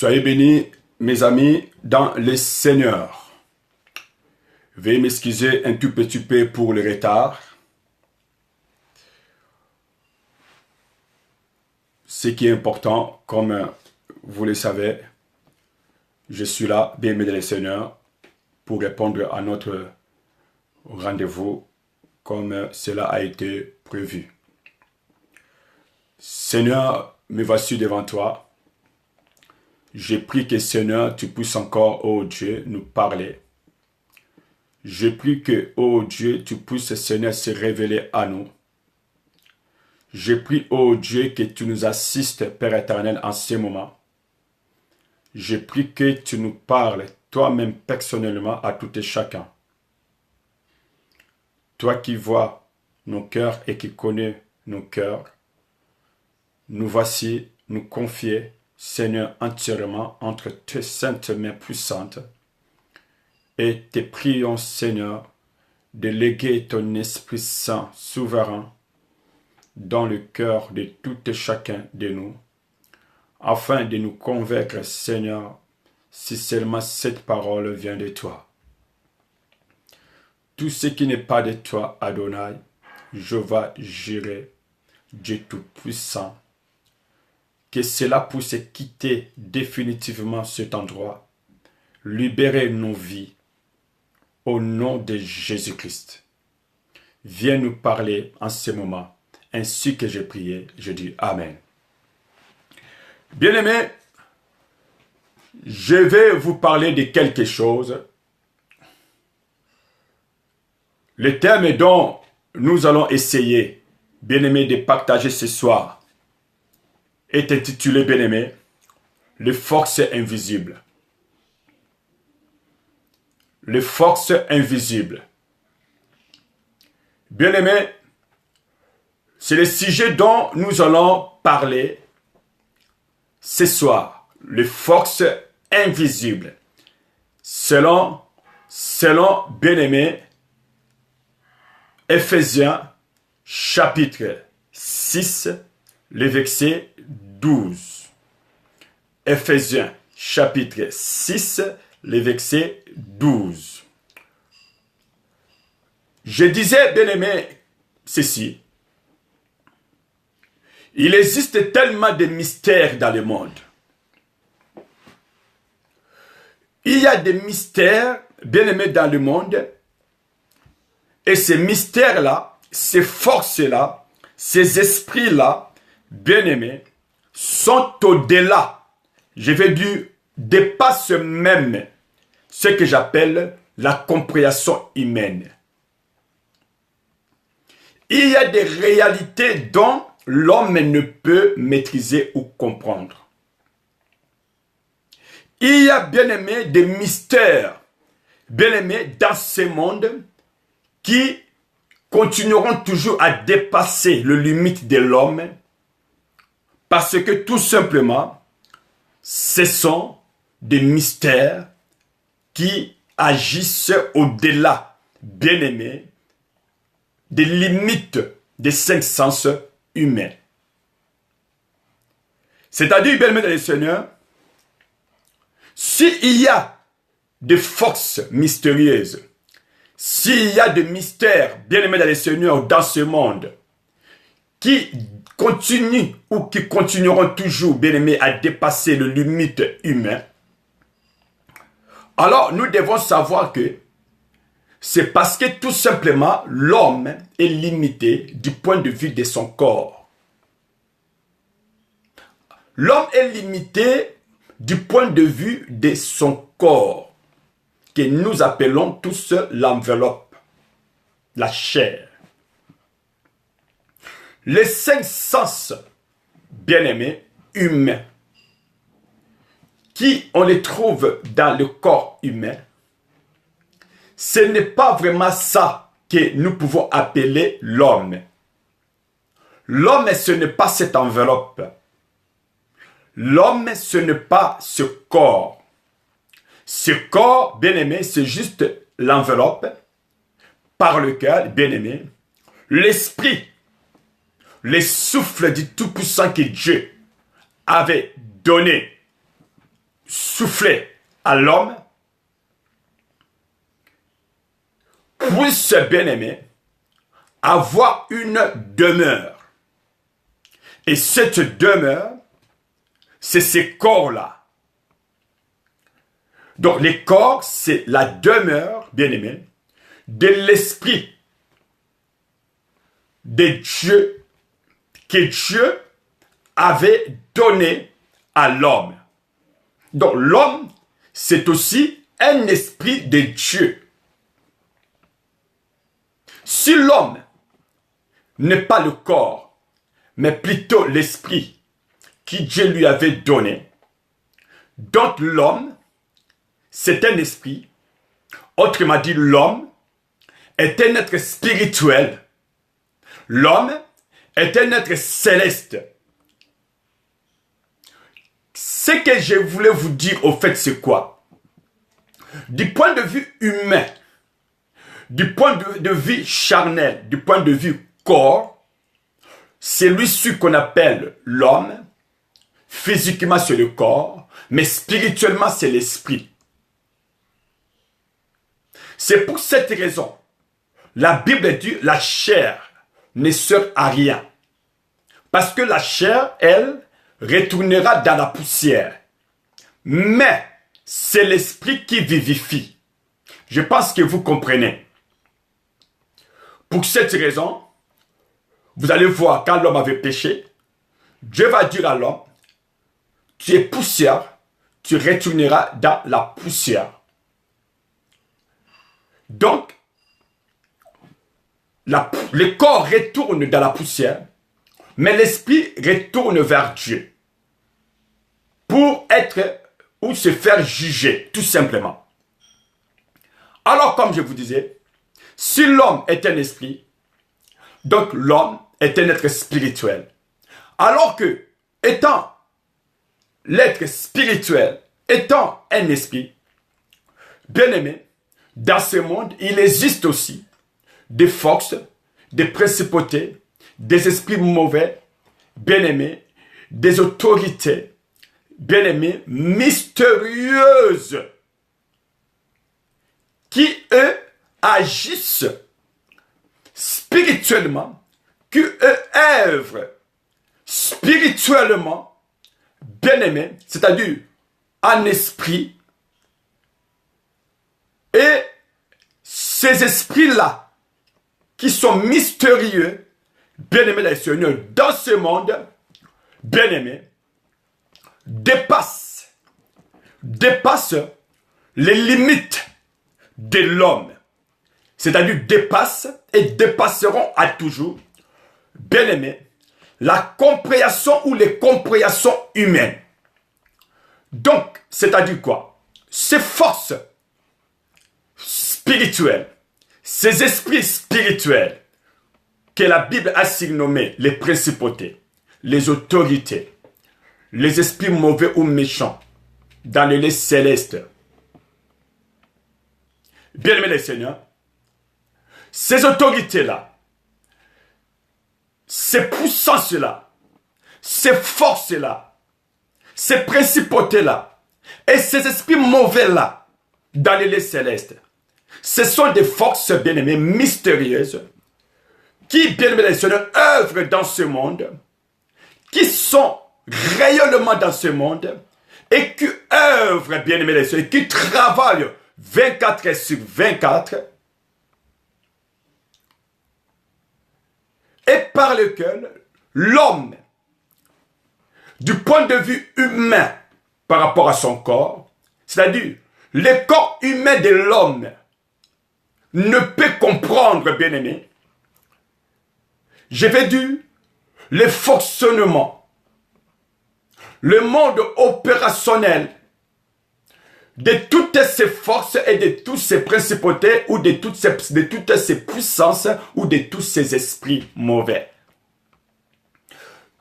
Soyez bénis, mes amis, dans le Seigneur. Veuillez m'excuser un tout petit peu pour le retard. Ce qui est important, comme vous le savez, je suis là, bien-aimé dans le Seigneur, pour répondre à notre rendez-vous comme cela a été prévu. Seigneur, me voici devant toi. Je prie que Seigneur, tu puisses encore, ô Dieu, nous parler. Je prie que, ô Dieu, tu puisses, Seigneur, se révéler à nous. Je prie, ô Dieu, que tu nous assistes, Père éternel, en ce moment. Je prie que tu nous parles, toi-même personnellement, à tout et chacun. Toi qui vois nos cœurs et qui connais nos cœurs, nous voici, nous confier, Seigneur, entièrement entre tes saintes mains puissantes. Et te prions, Seigneur, de léguer ton Esprit Saint souverain dans le cœur de tout et chacun de nous, afin de nous convaincre, Seigneur, si seulement cette parole vient de toi. Tout ce qui n'est pas de toi, Adonai, Jéhovah Jireh, Dieu Tout-Puissant, que cela puisse quitter définitivement cet endroit, libérer nos vies, au nom de Jésus-Christ. Viens nous parler en ce moment, ainsi que j'ai prié, je dis Amen. Bien-aimés, je vais vous parler de quelque chose. Le thème dont nous allons essayer, bien-aimés, de partager ce soir est intitulé, bien-aimés, les forces invisibles. Les forces invisibles. Bien-aimés, c'est le sujet dont nous allons parler ce soir. Les forces invisibles. Selon bien-aimés, Ephésiens chapitre 6, le verset 12. Ephésiens chapitre 6, le verset 12. Je disais, bien-aimé, ceci. Il existe tellement de mystères dans le monde. Il y a des mystères, bien-aimés, dans le monde. Et ces mystères-là, ces forces-là, ces esprits-là, bien-aimés, sont au-delà. Je vais dire, dépassent même ce que j'appelle la compréhension humaine. Il y a des réalités dont l'homme ne peut maîtriser ou comprendre. Il y a, bien aimé, des mystères, bien aimé, dans ce monde qui continueront toujours à dépasser les limites de l'homme parce que tout simplement, ce sont des mystères qui agissent au-delà, bien aimé, des limites des 5 sens humains. C'est-à-dire, bien aimé dans le Seigneur, s'il y a des forces mystérieuses, s'il y a des mystères, bien aimés dans le Seigneur, dans ce monde, qui continuent ou qui continueront toujours, bien aimés, à dépasser les limites humaines, alors nous devons savoir que c'est parce que tout simplement l'homme est limité du point de vue de son corps. L'homme est limité du point de vue de son corps, que nous appelons tous l'enveloppe, la chair. Les 5 sens, bien-aimés, humains, qui on les trouve dans le corps humain, ce n'est pas vraiment ça que nous pouvons appeler l'homme. L'homme, ce n'est pas cette enveloppe. L'homme, ce n'est pas ce corps. Ce corps, bien-aimé, c'est juste l'enveloppe par lequel, bien-aimé, l'esprit, le souffle du Tout-Puissant que Dieu avait donné souffler à l'homme puisse, bien-aimé, avoir une demeure. Et cette demeure, c'est ces corps-là. Donc les corps, c'est la demeure, bien-aimé, de l'esprit de Dieu que Dieu avait donné à l'homme. Donc l'homme, c'est aussi un esprit de Dieu. Si l'homme n'est pas le corps, mais plutôt l'esprit que Dieu lui avait donné, donc l'homme, c'est un esprit. Autrement dit, l'homme est un être spirituel. L'homme est un être céleste. Ce que je voulais vous dire au fait, c'est quoi? Du point de vue humain, du point de vue charnel, du point de vue corps, c'est lui qu'on appelle l'homme. Physiquement, c'est le corps, mais spirituellement, c'est l'esprit. C'est pour cette raison, la Bible dit la chair ne sert à rien. Parce que la chair, elle, retournera dans la poussière. Mais c'est l'esprit qui vivifie. Je pense que vous comprenez. Pour cette raison, vous allez voir, quand l'homme avait péché, Dieu va dire à l'homme, tu es poussière, tu retourneras dans la poussière. Donc, le corps retourne dans la poussière, mais l'esprit retourne vers Dieu pour être ou se faire juger, tout simplement. Alors, comme je vous disais, si l'homme est un esprit, donc l'homme est un être spirituel. Alors que, étant l'être spirituel, étant un esprit, bien aimé, dans ce monde, il existe aussi des forces, des principautés, des esprits mauvais, bien-aimés, des autorités, bien-aimés, mystérieuses, qui, eux, agissent spirituellement, qui, eux, œuvrent spirituellement, bien-aimés, c'est-à-dire en esprit, et ces esprits-là, qui sont mystérieux, bien-aimés les Seigneurs, dans ce monde, bien-aimés, dépassent les limites de l'homme. C'est-à-dire dépassent et dépasseront à toujours, bien-aimés, la compréhension ou les compréhensions humaines. Donc, c'est-à-dire quoi? Ces forces spirituelles, ces esprits spirituels que la Bible a surnommés les principautés, les autorités, les esprits mauvais ou méchants dans le lieu céleste. Bien-aimés les seigneurs, ces autorités-là, ces puissances-là, ces forces-là, ces principautés-là et ces esprits mauvais-là dans le lieu céleste, ce sont des forces, bien-aimées, mystérieuses qui, bien-aimés les seigneurs, œuvrent dans ce monde, qui sont réellement dans ce monde et qui œuvrent, bien-aimés les seigneurs, qui travaillent 24 heures sur 24 et par lequel l'homme, du point de vue humain par rapport à son corps, c'est-à-dire le corps humain de l'homme ne peut comprendre, bien-aimé, je vais dire, le fonctionnement, le monde opérationnel de toutes ces forces et de toutes ces principautés ou de toutes ces puissances ou de tous ces esprits mauvais.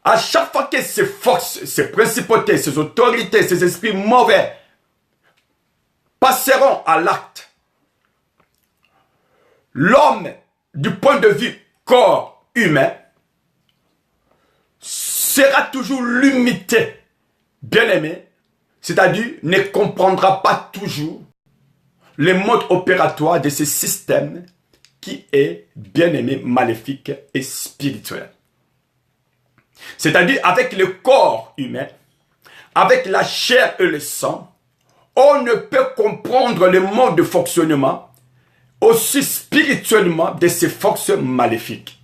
À chaque fois que ces forces, ces principautés, ces autorités, ces esprits mauvais passeront à l'acte, l'homme, du point de vue corps humain, sera toujours limité, bien-aimé, c'est-à-dire ne comprendra pas toujours le mode opératoire de ce système qui est bien-aimé, maléfique et spirituel. C'est-à-dire avec le corps humain, avec la chair et le sang, on ne peut comprendre le mode de fonctionnement aussi spirituellement de ces forces maléfiques.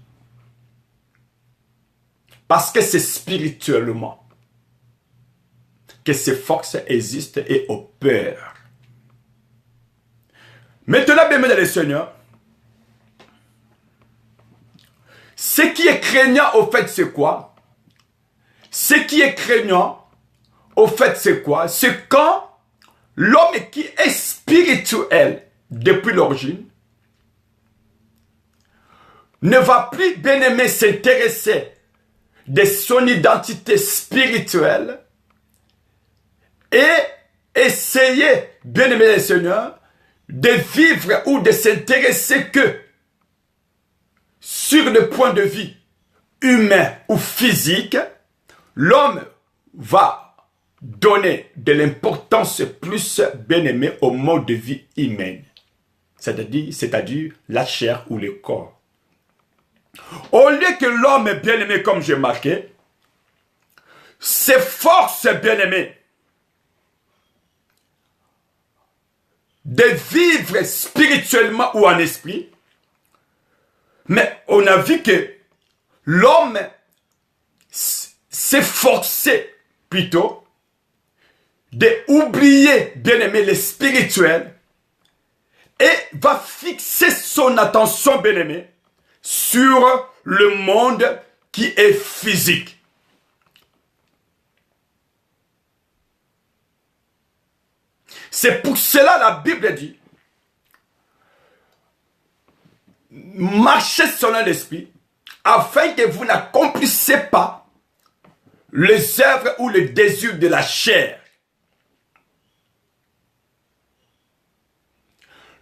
Parce que c'est spirituellement que ces forces existent et opèrent. Maintenant, bien, mesdames et seigneurs, ce qui est craignant au fait, c'est quoi? Ce qui est craignant au fait, c'est quoi? C'est quand l'homme qui est spirituel depuis l'origine ne va plus, bien aimé, s'intéresser de son identité spirituelle et essayer, bien aimé les seigneurs, de vivre ou de s'intéresser que sur le point de vue humain ou physique, l'homme va donner de l'importance plus, bien aimé, au mode de vie humain, c'est-à-dire la chair ou le corps. Au lieu que l'homme est bien aimé, comme j'ai marqué, s'efforce, bien aimé, de vivre spirituellement ou en esprit, mais on a vu que l'homme s'est forcé plutôt d'oublier, bien aimé, le spirituel et va fixer son attention, bien aimé, sur le monde qui est physique. C'est pour cela la Bible dit, marchez selon l'esprit, afin que vous n'accomplissiez pas les œuvres ou les désirs de la chair.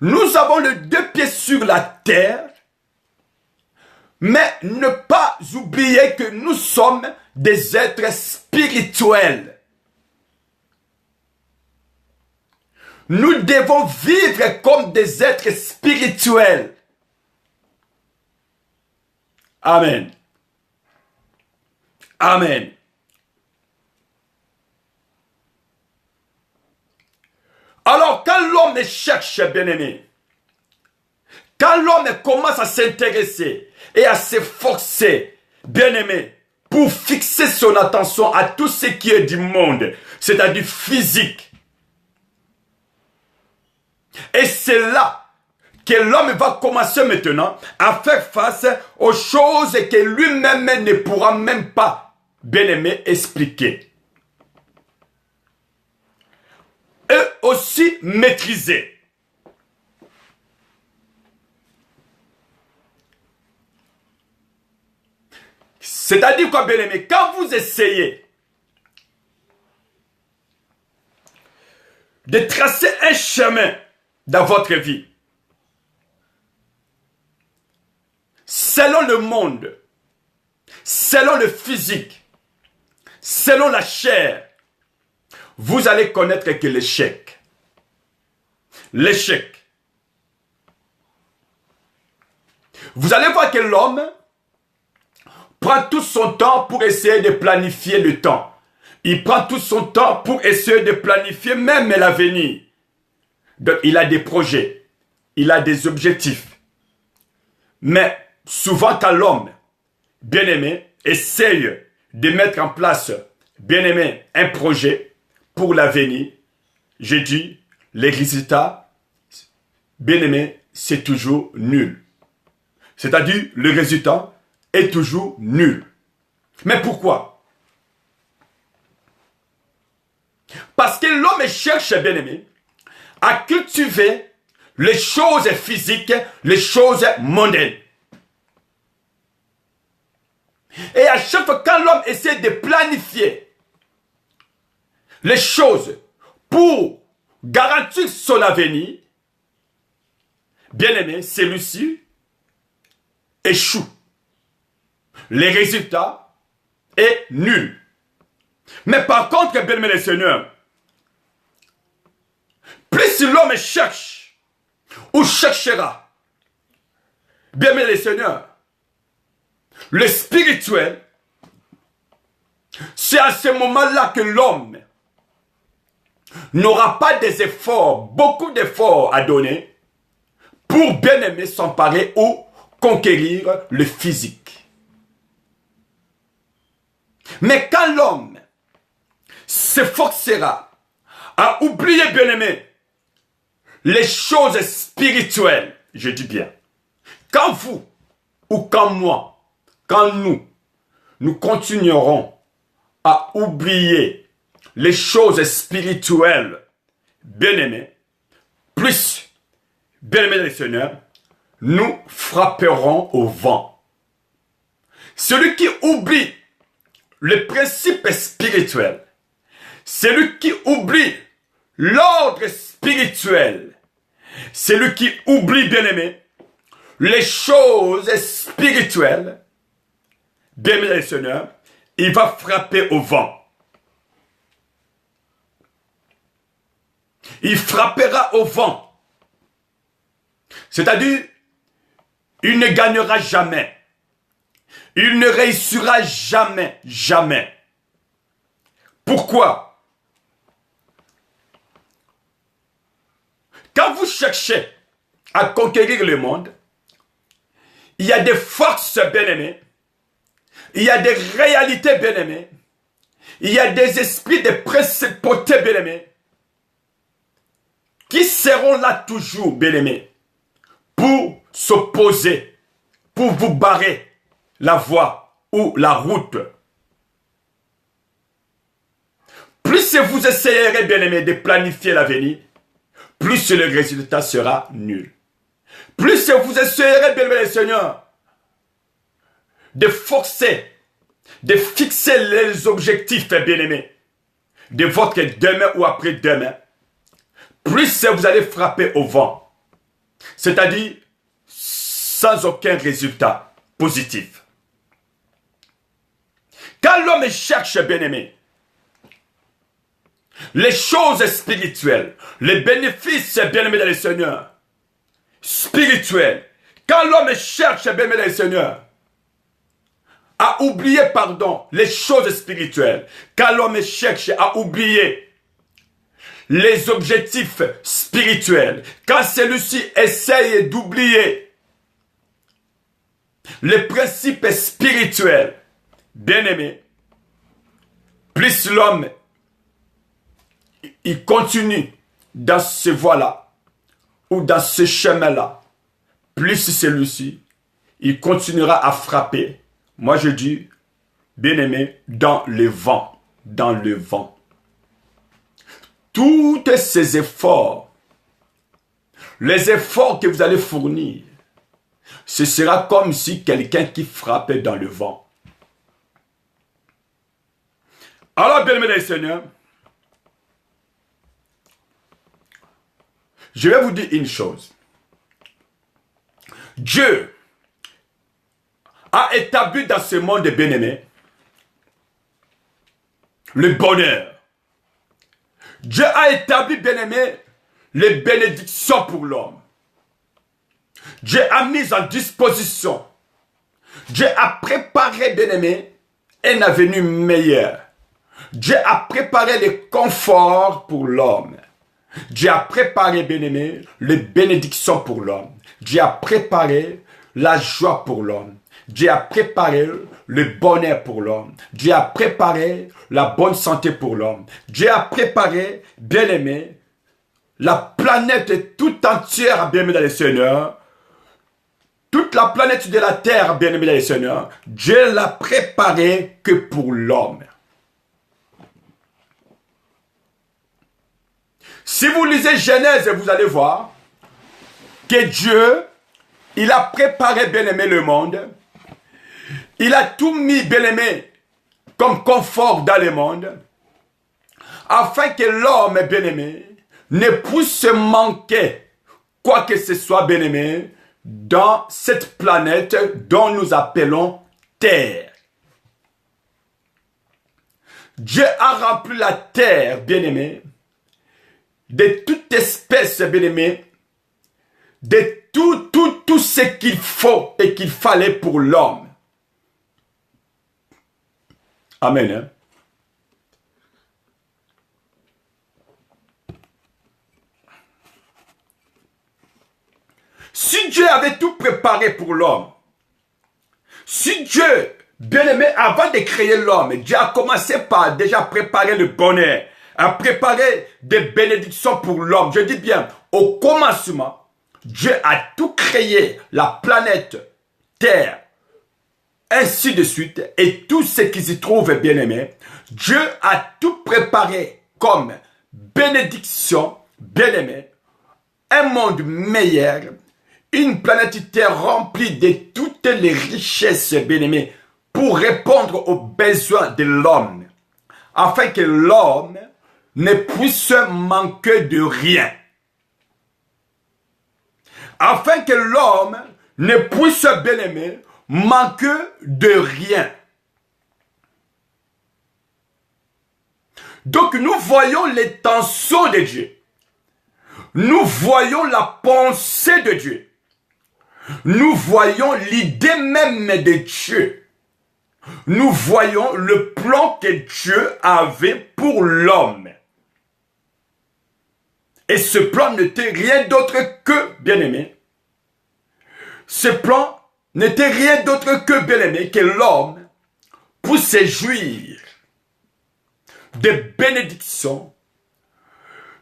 Nous avons les deux pieds sur la terre, mais ne pas oublier que nous sommes des êtres spirituels. Nous devons vivre comme des êtres spirituels. Amen. Amen. Alors, quand l'homme cherche, bien-aimé, quand l'homme commence à s'intéresser et à s'efforcer, bien-aimé, pour fixer son attention à tout ce qui est du monde, c'est-à-dire physique, et c'est là que l'homme va commencer maintenant à faire face aux choses que lui-même ne pourra même pas, bien-aimé, expliquer. Et aussi maîtriser. C'est-à-dire quoi, bien-aimé, quand vous essayez de tracer un chemin dans votre vie, selon le monde, selon le physique, selon la chair, vous allez connaître que l'échec. L'échec. Vous allez voir que l'homme prend tout son temps pour essayer de planifier le temps. Il prend tout son temps pour essayer de planifier même l'avenir. Donc, il a des projets. Il a des objectifs. Mais souvent, quand l'homme, bien-aimé, essaye de mettre en place, bien-aimé, un projet pour l'avenir, j'ai dit, les résultats, bien-aimé, c'est toujours nul. C'est-à-dire, le résultat est toujours nul. Mais pourquoi? Parce que l'homme cherche, bien-aimé, à cultiver les choses physiques, les choses mondaines. Et à chaque fois quand l'homme essaie de planifier les choses pour garantir son avenir, bien-aimé, celui-ci échoue. Les résultats est nul. Mais par contre, bien-aimé les seigneurs, Plus l'homme cherche ou cherchera, bien aimé les seigneurs, le spirituel, c'est à ce moment-là que l'homme n'aura pas des efforts, beaucoup d'efforts à donner pour bien aimer s'emparer ou conquérir le physique. Mais quand l'homme s'efforcera à oublier, bien aimé, les choses spirituelles, je dis bien, quand vous ou quand moi, quand nous continuerons à oublier les choses spirituelles, bien aimés, plus, bien aimés les seigneurs, nous frapperons au vent. Celui qui oublie le principe spirituel, celui qui oublie l'ordre spirituel, celui qui oublie, bien aimé, les choses spirituelles, bien aimé les seigneurs, il va frapper au vent. Il frappera au vent. C'est-à-dire, il ne gagnera jamais. Il ne réussira jamais, jamais. Pourquoi? Quand vous cherchez à conquérir le monde, il y a des forces bien-aimées, il y a des réalités bien-aimées, il y a des esprits, des principautés bien-aimées, qui seront là toujours, bien-aimés, pour s'opposer, pour vous barrer la voie ou la route. Plus vous essayerez, bien-aimés, de planifier l'avenir, plus le résultat sera nul. Plus vous essayerez, bien-aimés les seigneurs, de forcer, de fixer les objectifs, bien-aimés, de votre demain ou après-demain, plus vous allez frapper au vent. C'est-à-dire, sans aucun résultat positif. Quand l'homme cherche, bien-aimé, les choses spirituelles, les bénéfices, bien-aimés dans le Seigneur, spirituels, quand l'homme cherche, bien-aimé dans le Seigneur, à oublier, les choses spirituelles, quand l'homme cherche à oublier les objectifs spirituels, quand celui-ci essaye d'oublier les principes spirituels, bien-aimé, plus l'homme il continue dans ce voie-là ou dans ce chemin-là, plus celui-ci il continuera à frapper. Moi je dis, bien-aimé, dans le vent, dans le vent. Tous ces efforts, les efforts que vous allez fournir, ce sera comme si quelqu'un qui frappait dans le vent. Alors, bien-aimés les seigneurs, je vais vous dire une chose. Dieu a établi dans ce monde, bien-aimé, le bonheur. Dieu a établi, bien-aimé, les bénédictions pour l'homme. Dieu a mis en disposition. Dieu a préparé, bien-aimé, un avenir meilleur. Dieu a préparé le confort pour l'homme. Dieu a préparé, bien-aimé, les bénédictions pour l'homme. Dieu a préparé la joie pour l'homme. Dieu a préparé le bonheur pour l'homme. Dieu a préparé la bonne santé pour l'homme. Dieu a préparé, bien-aimé, la planète tout entière, bien-aimé dans le Seigneur. Toute la planète de la terre, bien-aimé dans le Seigneur. Dieu l'a préparé que pour l'homme. Si vous lisez Genèse, vous allez voir que Dieu, il a préparé, bien-aimé, le monde. Il a tout mis, bien-aimé, comme confort dans le monde, afin que l'homme, bien-aimé, ne puisse manquer quoi que ce soit, bien-aimé, dans cette planète dont nous appelons Terre. Dieu a rempli la terre, bien-aimé, de toute espèce, bien-aimé, de tout ce qu'il faut et qu'il fallait pour l'homme. Amen. Hein? Si Dieu avait tout préparé pour l'homme, si Dieu, bien-aimé, avant de créer l'homme, Dieu a commencé par déjà préparer le bonheur, à préparer des bénédictions pour l'homme. Je dis bien, au commencement, Dieu a tout créé, la planète Terre, ainsi de suite, et tout ce qui s'y trouve, bien-aimé. Dieu a tout préparé comme bénédiction, bien-aimé, un monde meilleur, une planète Terre remplie de toutes les richesses, bien-aimé, pour répondre aux besoins de l'homme, afin que l'homme ne puisse manquer de rien. Afin que l'homme ne puisse, bien-aimé, manquer de rien. Donc nous voyons l'intention de Dieu. Nous voyons la pensée de Dieu. Nous voyons l'idée même de Dieu. Nous voyons le plan que Dieu avait pour l'homme. Et ce plan n'était rien d'autre que, bien-aimé, ce plan n'était rien d'autre que, bien-aimé, que l'homme puisse jouir des bénédictions,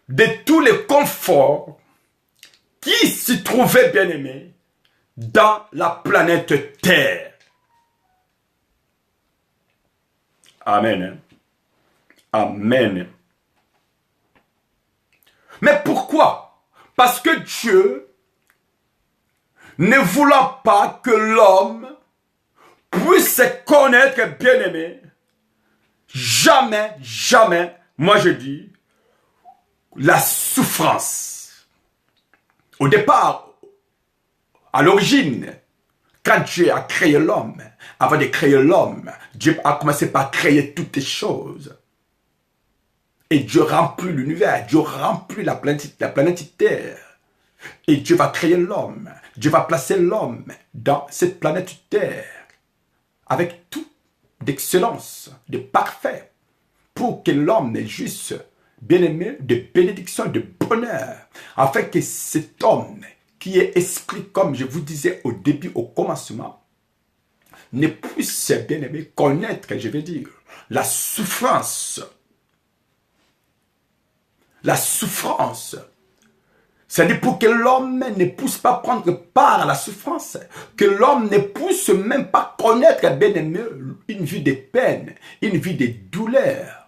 de tous les conforts qui s'y trouvaient, bien-aimé, dans la planète Terre. Amen. Amen. Mais pourquoi? Parce que Dieu, ne voulant pas que l'homme puisse connaître, bien-aimé, jamais, jamais, moi je dis, la souffrance. Au départ, à l'origine, quand Dieu a créé l'homme, avant de créer l'homme, Dieu a commencé par créer toutes les choses. Et Dieu remplit l'univers, Dieu remplit la planète Terre. Et Dieu va créer l'homme. Dieu va placer l'homme dans cette planète Terre avec tout d'excellence, de parfait, pour que l'homme ait juste bien-aimé de bénédiction, de bonheur, afin que cet homme qui est esprit, comme je vous disais au début, au commencement, ne puisse bien-aimé connaître, je vais dire, la souffrance. La souffrance. C'est-à-dire pour que l'homme ne puisse pas prendre part à la souffrance, que l'homme ne puisse même pas connaître, bien-aimé, une vie de peine, une vie de douleur.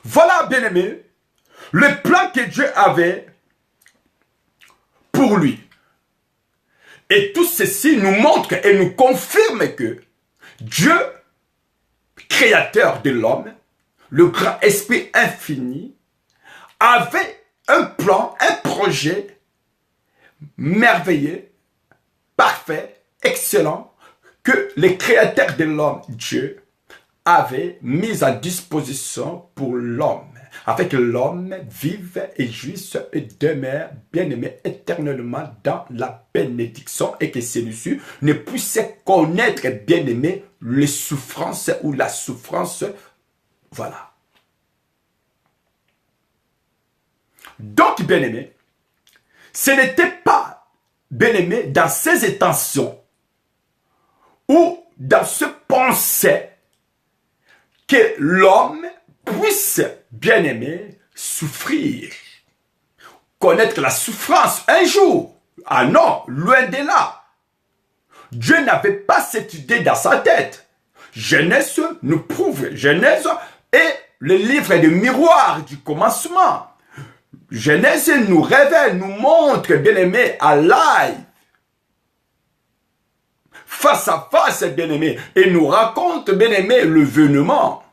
Voilà, bien-aimé, le plan que Dieu avait pour lui. Et tout ceci nous montre et nous confirme que Dieu, créateur de l'homme, le grand esprit infini, avait un plan, un projet merveilleux, parfait, excellent, que les créateurs de l'homme, Dieu, avait mis à disposition pour l'homme, afin que l'homme vive et jouisse et demeure bien-aimé éternellement dans la bénédiction et que celui-ci ne puisse connaître bien-aimé les souffrances ou la souffrance. Voilà. Donc, bien-aimé, ce n'était pas, bien-aimé, dans ses intentions ou dans ce pensée que l'homme puisse, bien-aimé, souffrir, connaître la souffrance un jour. Ah non, loin de là. Dieu n'avait pas cette idée dans sa tête. Genèse nous prouve, Genèse est le livre de miroir du commencement. Genèse nous révèle, nous montre, bien-aimé, à live, face à face, bien-aimé, et nous raconte, bien-aimé, le l'événement,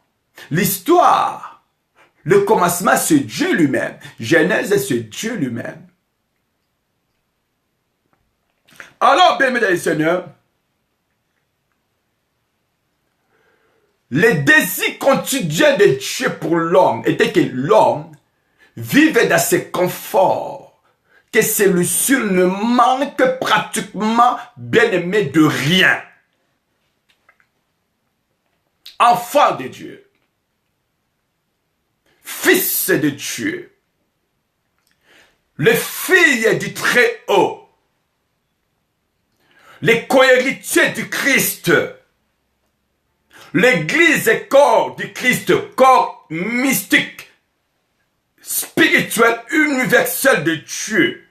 l'histoire. Le commencement, c'est Dieu lui-même. Genèse, c'est Dieu lui-même. Alors, bien-aimé dans le Seigneur, Le désir quotidien de Dieu pour l'homme était que l'homme vive dans ses conforts, que celui-ci ne manque pratiquement, bien aimé, de rien. Enfant de Dieu, fils de Dieu, les filles du Très-Haut, les cohéritiers du Christ, l'Église est corps du Christ, corps mystique, spirituel, universel de Dieu.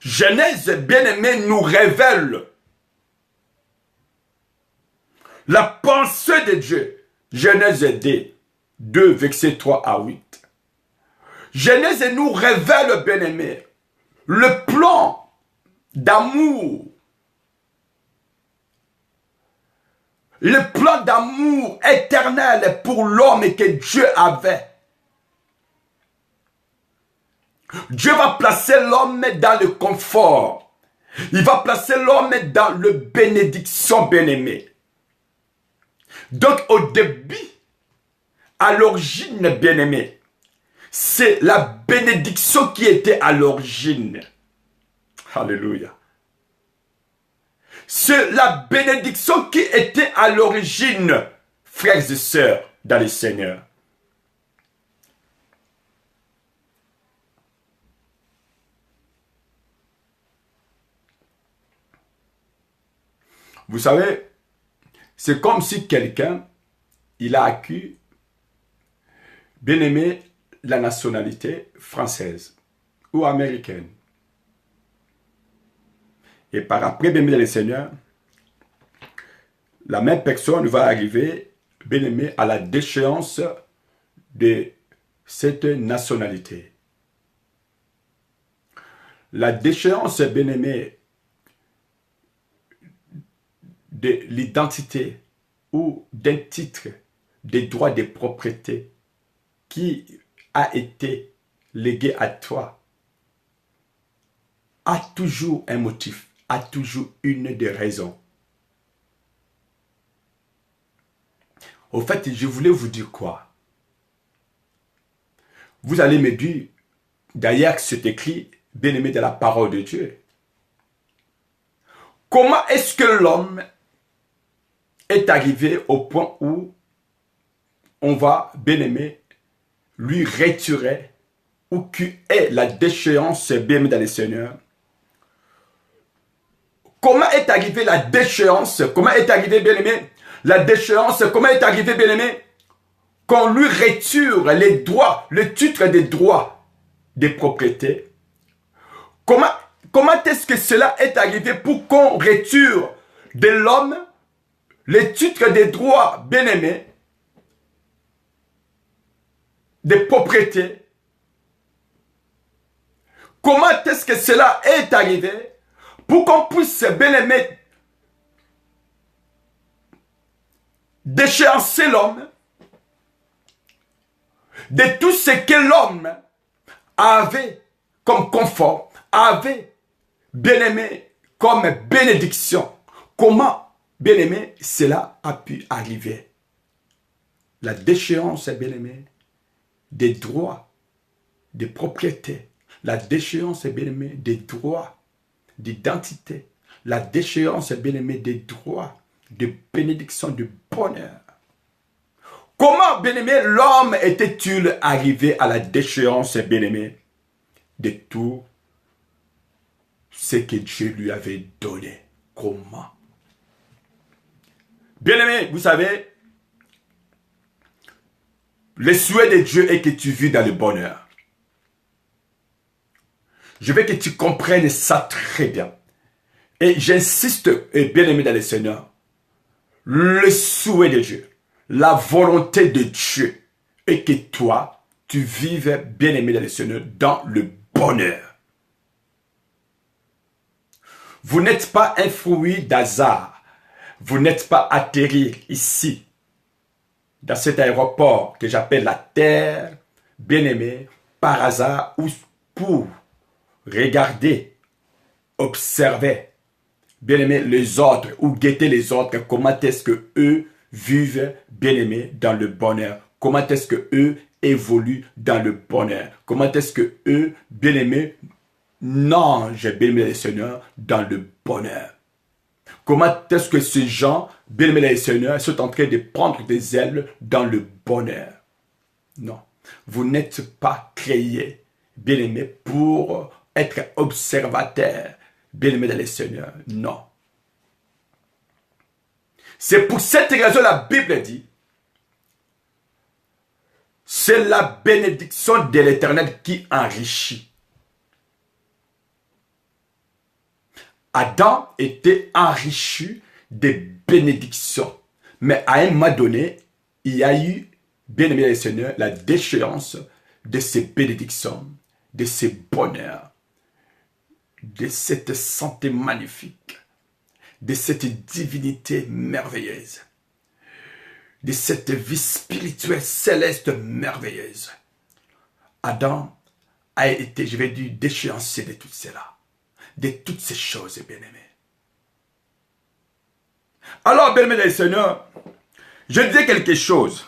Genèse, bien-aimé, nous révèle la pensée de Dieu. Genèse 2, versets 3 à 8. Genèse nous révèle, bien-aimé, le plan d'amour. Le plan d'amour éternel pour l'homme que Dieu avait. Dieu va placer l'homme dans le confort. Il va placer l'homme dans la bénédiction, bien-aimé. Donc, au début, à l'origine, bien-aimé, c'est la bénédiction qui était à l'origine. Alléluia. C'est la bénédiction qui était à l'origine, frères et sœurs, dans le Seigneur. Vous savez, c'est comme si quelqu'un, il a acquis, bien aimé, la nationalité française ou américaine. Et par après, bien aimé le Seigneur, la même personne va arriver, bien aimé, à la déchéance de cette nationalité. La déchéance, bien aimé, de l'identité ou d'un titre des droits de propriété qui a été légué à toi a toujours un motif, a toujours une des raisons. Au fait, je voulais vous dire quoi? Vous allez me dire, d'ailleurs, c'est écrit, bien aimé de la parole de Dieu. Comment est-ce que l'homme est arrivé au point où on va, bien aimé, lui retirer ou qui est la déchéance, bien aimé dans le Seigneur? Comment est arrivée la déchéance? Comment est arrivé, bien aimé, la déchéance? Comment est arrivé, bien aimé, qu'on lui retire les droits, le titre des droits des propriétés? Comment est-ce que cela est arrivé pour qu'on retire de l'homme les titres des droits, bien aimés, des propriétés? Comment est-ce que cela est arrivé pour qu'on puisse, bien aimé, déchéancer l'homme de tout ce que l'homme avait comme confort, avait, bien aimé, comme bénédiction? Comment, bien aimé, cela a pu arriver? La déchéance, bien aimé, des droits, des propriétés. La déchéance, bien aimé, des droits d'identité. La déchéance, bien aimé, des droits de bénédiction, de bonheur. Comment, bien aimé, l'homme était-il arrivé à la déchéance, bien aimé, de tout ce que Dieu lui avait donné? Comment? Bien aimé, vous savez, le souhait de Dieu est que tu vis dans le bonheur. Je veux que tu comprennes ça très bien. Et j'insiste, bien aimé dans le Seigneur, le souhait de Dieu, la volonté de Dieu est que toi, tu vives, bien aimé dans le Seigneur, dans le bonheur. Vous n'êtes pas un fruit d'hasard. Vous n'êtes pas atterri ici, dans cet aéroport que j'appelle la terre, bien aimé, par hasard ou pour regarder, observer bien-aimé, les autres, ou guetter les autres, comment est-ce que eux vivent, bien-aimé, dans le bonheur. Comment est-ce que eux évoluent dans le bonheur. Comment est-ce que eux, bien-aimés, nagent, bien-aimés les seigneurs, dans le bonheur. Comment est-ce que ces gens, bien-aimés les seigneurs, sont en train de prendre des ailes dans le bonheur. Non. Vous n'êtes pas créés, bien-aimés, pour être observateurs, bien-aimés dans les seigneurs. Non. C'est pour cette raison la Bible dit, c'est la bénédiction de l'Éternel qui enrichit. Adam était enrichi des bénédictions. Mais à un moment donné, il y a eu, bien aimé les seigneurs, la déchéance de ces bénédictions, de ces bonheurs, de cette santé magnifique, de cette divinité merveilleuse, de cette vie spirituelle céleste merveilleuse. Adam a été, je vais dire, déchéancé de tout cela, de toutes ces choses, bien-aimés. Alors, bien-aimés les seigneurs, je disais quelque chose.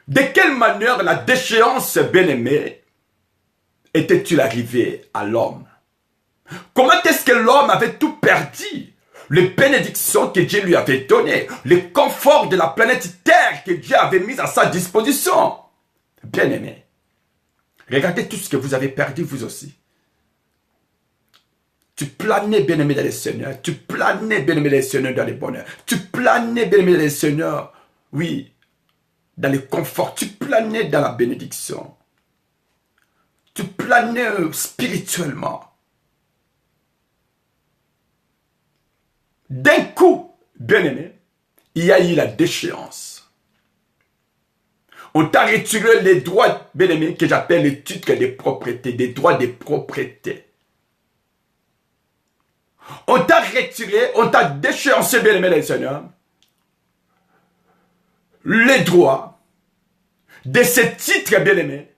De quelle manière la déchéance, bien-aimée, était-il arrivée à l'homme? Comment est-ce que l'homme avait tout perdu? Les bénédictions que Dieu lui avait données, les conforts de la planète Terre que Dieu avait mis à sa disposition. Bien-aimés, regardez tout ce que vous avez perdu vous aussi. Tu planais, bien-aimé, dans les seigneurs. Tu planais, bien-aimé, les seigneurs, dans les bonheurs. Tu planais, bien-aimé, les seigneurs, oui, dans le confort. Tu planais dans la bénédiction. Tu planais spirituellement. D'un coup, bien-aimé, il y a eu la déchéance. On t'a retiré les droits, bien-aimé, que j'appelle les titres des propriétés, des droits des propriétés. On t'a retiré, on t'a déchéancé, bien-aimé les seigneurs, les droits de ces titres, bien-aimés,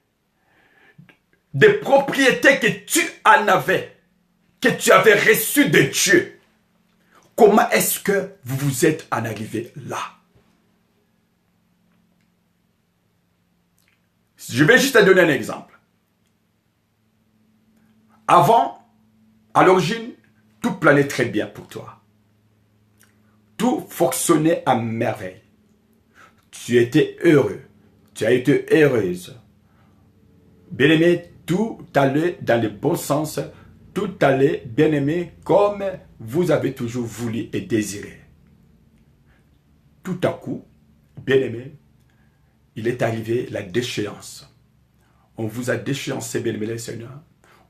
des propriétés que tu en avais, que tu avais reçues de Dieu. Comment est-ce que vous vous êtes en arrivé là? Je vais juste te donner un exemple. Avant, à l'origine, tout planait très bien pour toi. Tout fonctionnait à merveille. Tu étais heureux. Tu as été heureuse. Bien-aimé, tout allait dans le bon sens. Tout allait, bien-aimé, comme vous avez toujours voulu et désiré. Tout à coup, bien-aimé, il est arrivé la déchéance. On vous a déchéancé, bien-aimé les seigneurs.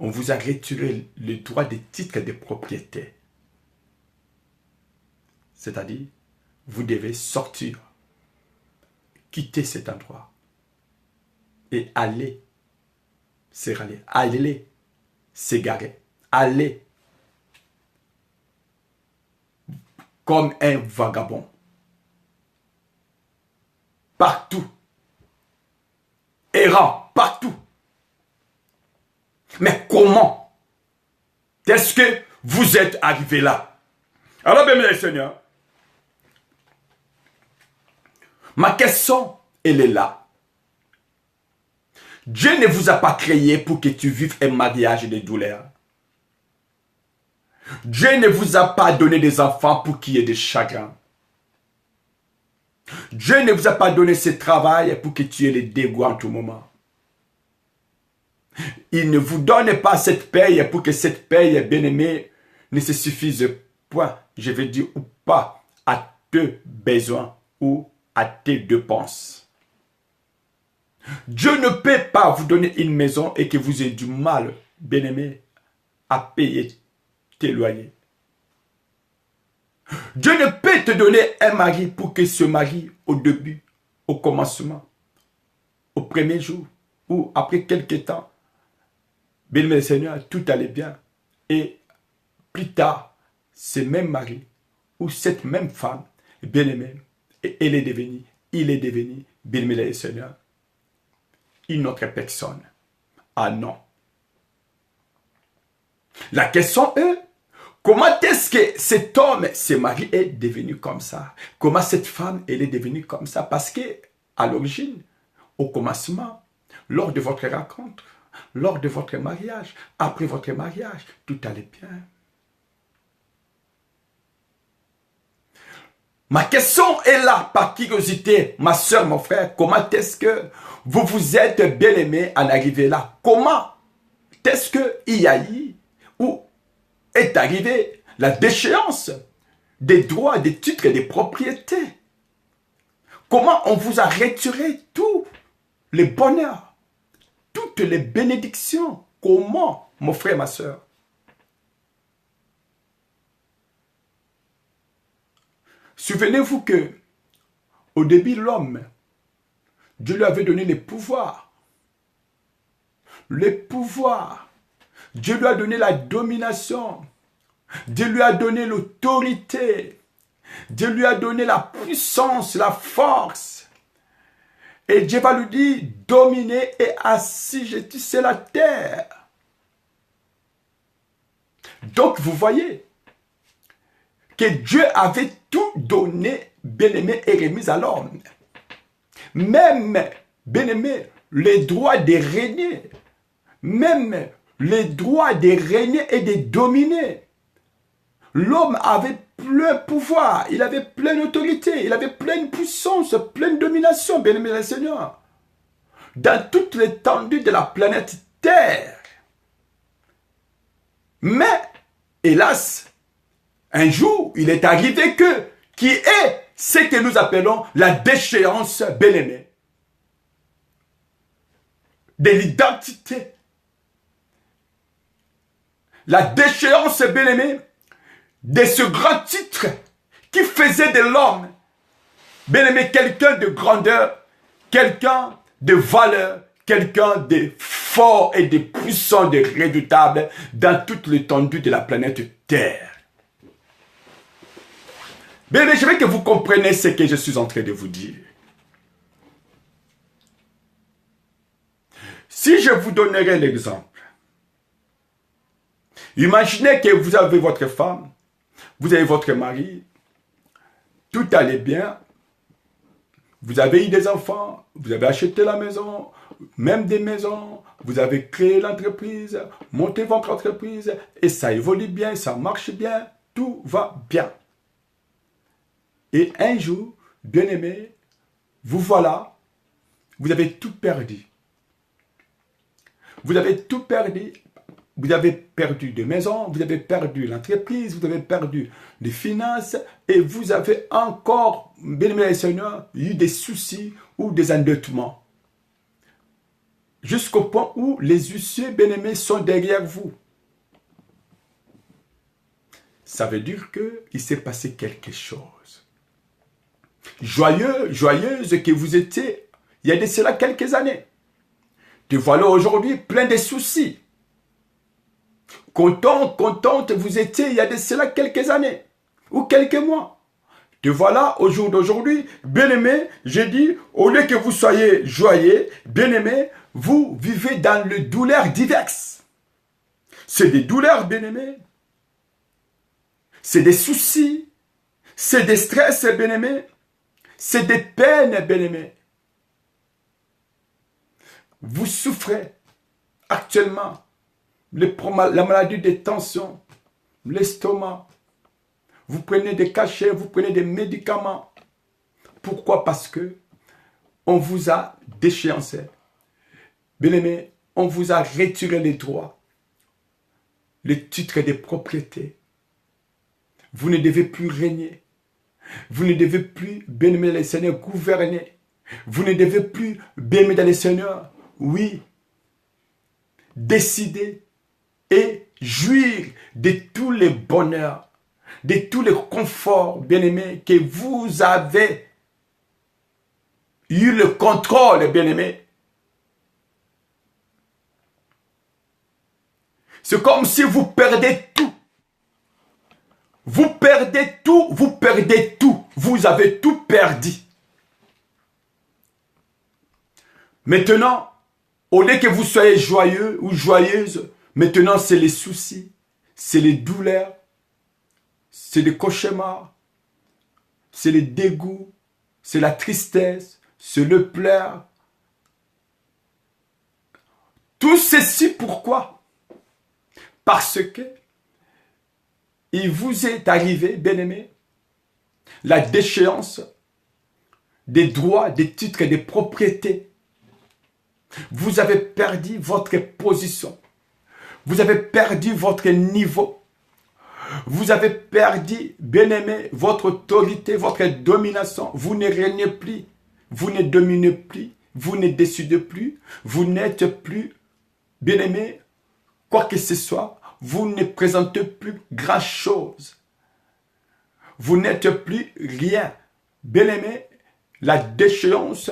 On vous a retiré le droit des titres de propriété. C'est-à-dire, vous devez sortir, quitter cet endroit et aller s'égarer, aller s'égarer, aller comme un vagabond. Partout. Errant, partout. Mais comment est-ce que vous êtes arrivé là? Alors, bien, mes seigneurs, ma question, elle est là. Dieu ne vous a pas créé pour que tu vives un mariage de douleur. Dieu ne vous a pas donné des enfants pour qu'il y ait des chagrins. Dieu ne vous a pas donné ce travail pour que tu aies les dégoûts en tout moment. Il ne vous donne pas cette paye pour que cette paye, bien-aimée, ne se suffise point, je veux dire, ou pas, à tes besoins ou à tes dépenses. Dieu ne peut pas vous donner une maison et que vous ayez du mal, bien-aimé, à payer tes loyers. Dieu ne peut te donner un mari pour que ce mari, au début, au commencement, au premier jour, ou après quelques temps, bien-aimé Seigneur, tout allait bien. Et plus tard, ce même mari, ou cette même femme, bien-aimée, elle est devenue, il est devenu, bien-aimé Seigneur, une autre personne. Ah non. La question est, comment est-ce que cet homme, ce mari est devenu comme ça? Comment cette femme, elle est devenue comme ça? Parce que, à l'origine, au commencement, lors de votre rencontre, lors de votre mariage, après votre mariage, tout allait bien. Ma question est là, par curiosité, ma soeur, mon frère, comment est-ce que vous vous êtes bien aimé en arriver là? Comment est-ce qu'il y a eu ou est arrivée la déchéance des droits, des titres et des propriétés? Comment on vous a retiré tout le bonheur, toutes les bénédictions? Comment, mon frère, ma soeur? Souvenez-vous que, au début, l'homme, Dieu lui avait donné les pouvoirs. Les pouvoirs. Dieu lui a donné la domination. Dieu lui a donné l'autorité. Dieu lui a donné la puissance, la force. Et Dieu va lui dire, dominer et assujettir la terre. Donc, vous voyez que Dieu avait tout donné, bien-aimé, et remis à l'homme. Même, bien-aimé, les droits de régner. Même les droits de régner et de dominer. L'homme avait plein pouvoir, il avait pleine autorité, il avait pleine puissance, pleine domination, bien-aimé le Seigneur. Dans toute l'étendue de la planète Terre. Mais, hélas, un jour, il est arrivé qui est ce que nous appelons la déchéance, bien-aimé, de l'identité. La déchéance, bien-aimé, de ce grand titre qui faisait de l'homme, bien-aimé, quelqu'un de grandeur, quelqu'un de valeur, quelqu'un de fort et de puissant, de redoutable dans toute l'étendue de la planète Terre. Bien, je veux que vous compreniez ce que je suis en train de vous dire. Si je vous donnerais l'exemple, imaginez que vous avez votre femme, vous avez votre mari, tout allait bien, vous avez eu des enfants, vous avez acheté la maison, même des maisons, vous avez créé l'entreprise, monté votre entreprise, et ça évolue bien, ça marche bien, tout va bien. Et un jour, bien-aimé, vous voilà, vous avez tout perdu. Vous avez tout perdu. Vous avez perdu des maisons, vous avez perdu l'entreprise, vous avez perdu des finances, et vous avez encore, bien-aimé Seigneur, eu des soucis ou des endettements. Jusqu'au point où les huissiers, bien-aimés, sont derrière vous. Ça veut dire qu'il s'est passé quelque chose. Joyeux, joyeuse que vous étiez, il y a de cela quelques années. Te voilà aujourd'hui plein de soucis. Content, contente vous étiez il y a de cela quelques années ou quelques mois. Te voilà au jour d'aujourd'hui, bien-aimé, j'ai dit, au lieu que vous soyez joyeux, bien-aimé, vous vivez dans les douleurs diverses. C'est des douleurs, bien-aimé. C'est des soucis. C'est des stress, bien-aimé. C'est des peines, bien-aimés. Vous souffrez actuellement la maladie des tensions, l'estomac. Vous prenez des cachets, vous prenez des médicaments. Pourquoi? Parce que on vous a déchéancé. Bien-aimés, on vous a retiré les droits, les titres des propriétés. Vous ne devez plus régner. Vous ne devez plus, bien-aimé les Seigneurs, gouverner. Vous ne devez plus, bien-aimé dans les Seigneurs, oui, décider et jouir de tous les bonheurs, de tous les conforts, bien-aimés, que vous avez eu le contrôle, bien-aimés. C'est comme si vous perdez tout. Vous perdez tout, vous perdez tout. Vous avez tout perdu. Maintenant, au lieu que vous soyez joyeux ou joyeuse, maintenant c'est les soucis, c'est les douleurs, c'est les cauchemars, c'est les dégoûts, c'est la tristesse, c'est le pleur. Tout ceci pourquoi? Parce que il vous est arrivé, bien-aimés, la déchéance des droits, des titres et des propriétés. Vous avez perdu votre position. Vous avez perdu votre niveau. Vous avez perdu, bien-aimé, votre autorité, votre domination. Vous ne régnez plus. Vous ne dominez plus. Vous ne décidez plus. Vous n'êtes plus, bien-aimé, quoi que ce soit. Vous ne présentez plus grand-chose. Vous n'êtes plus rien. Bien-aimé, la déchéance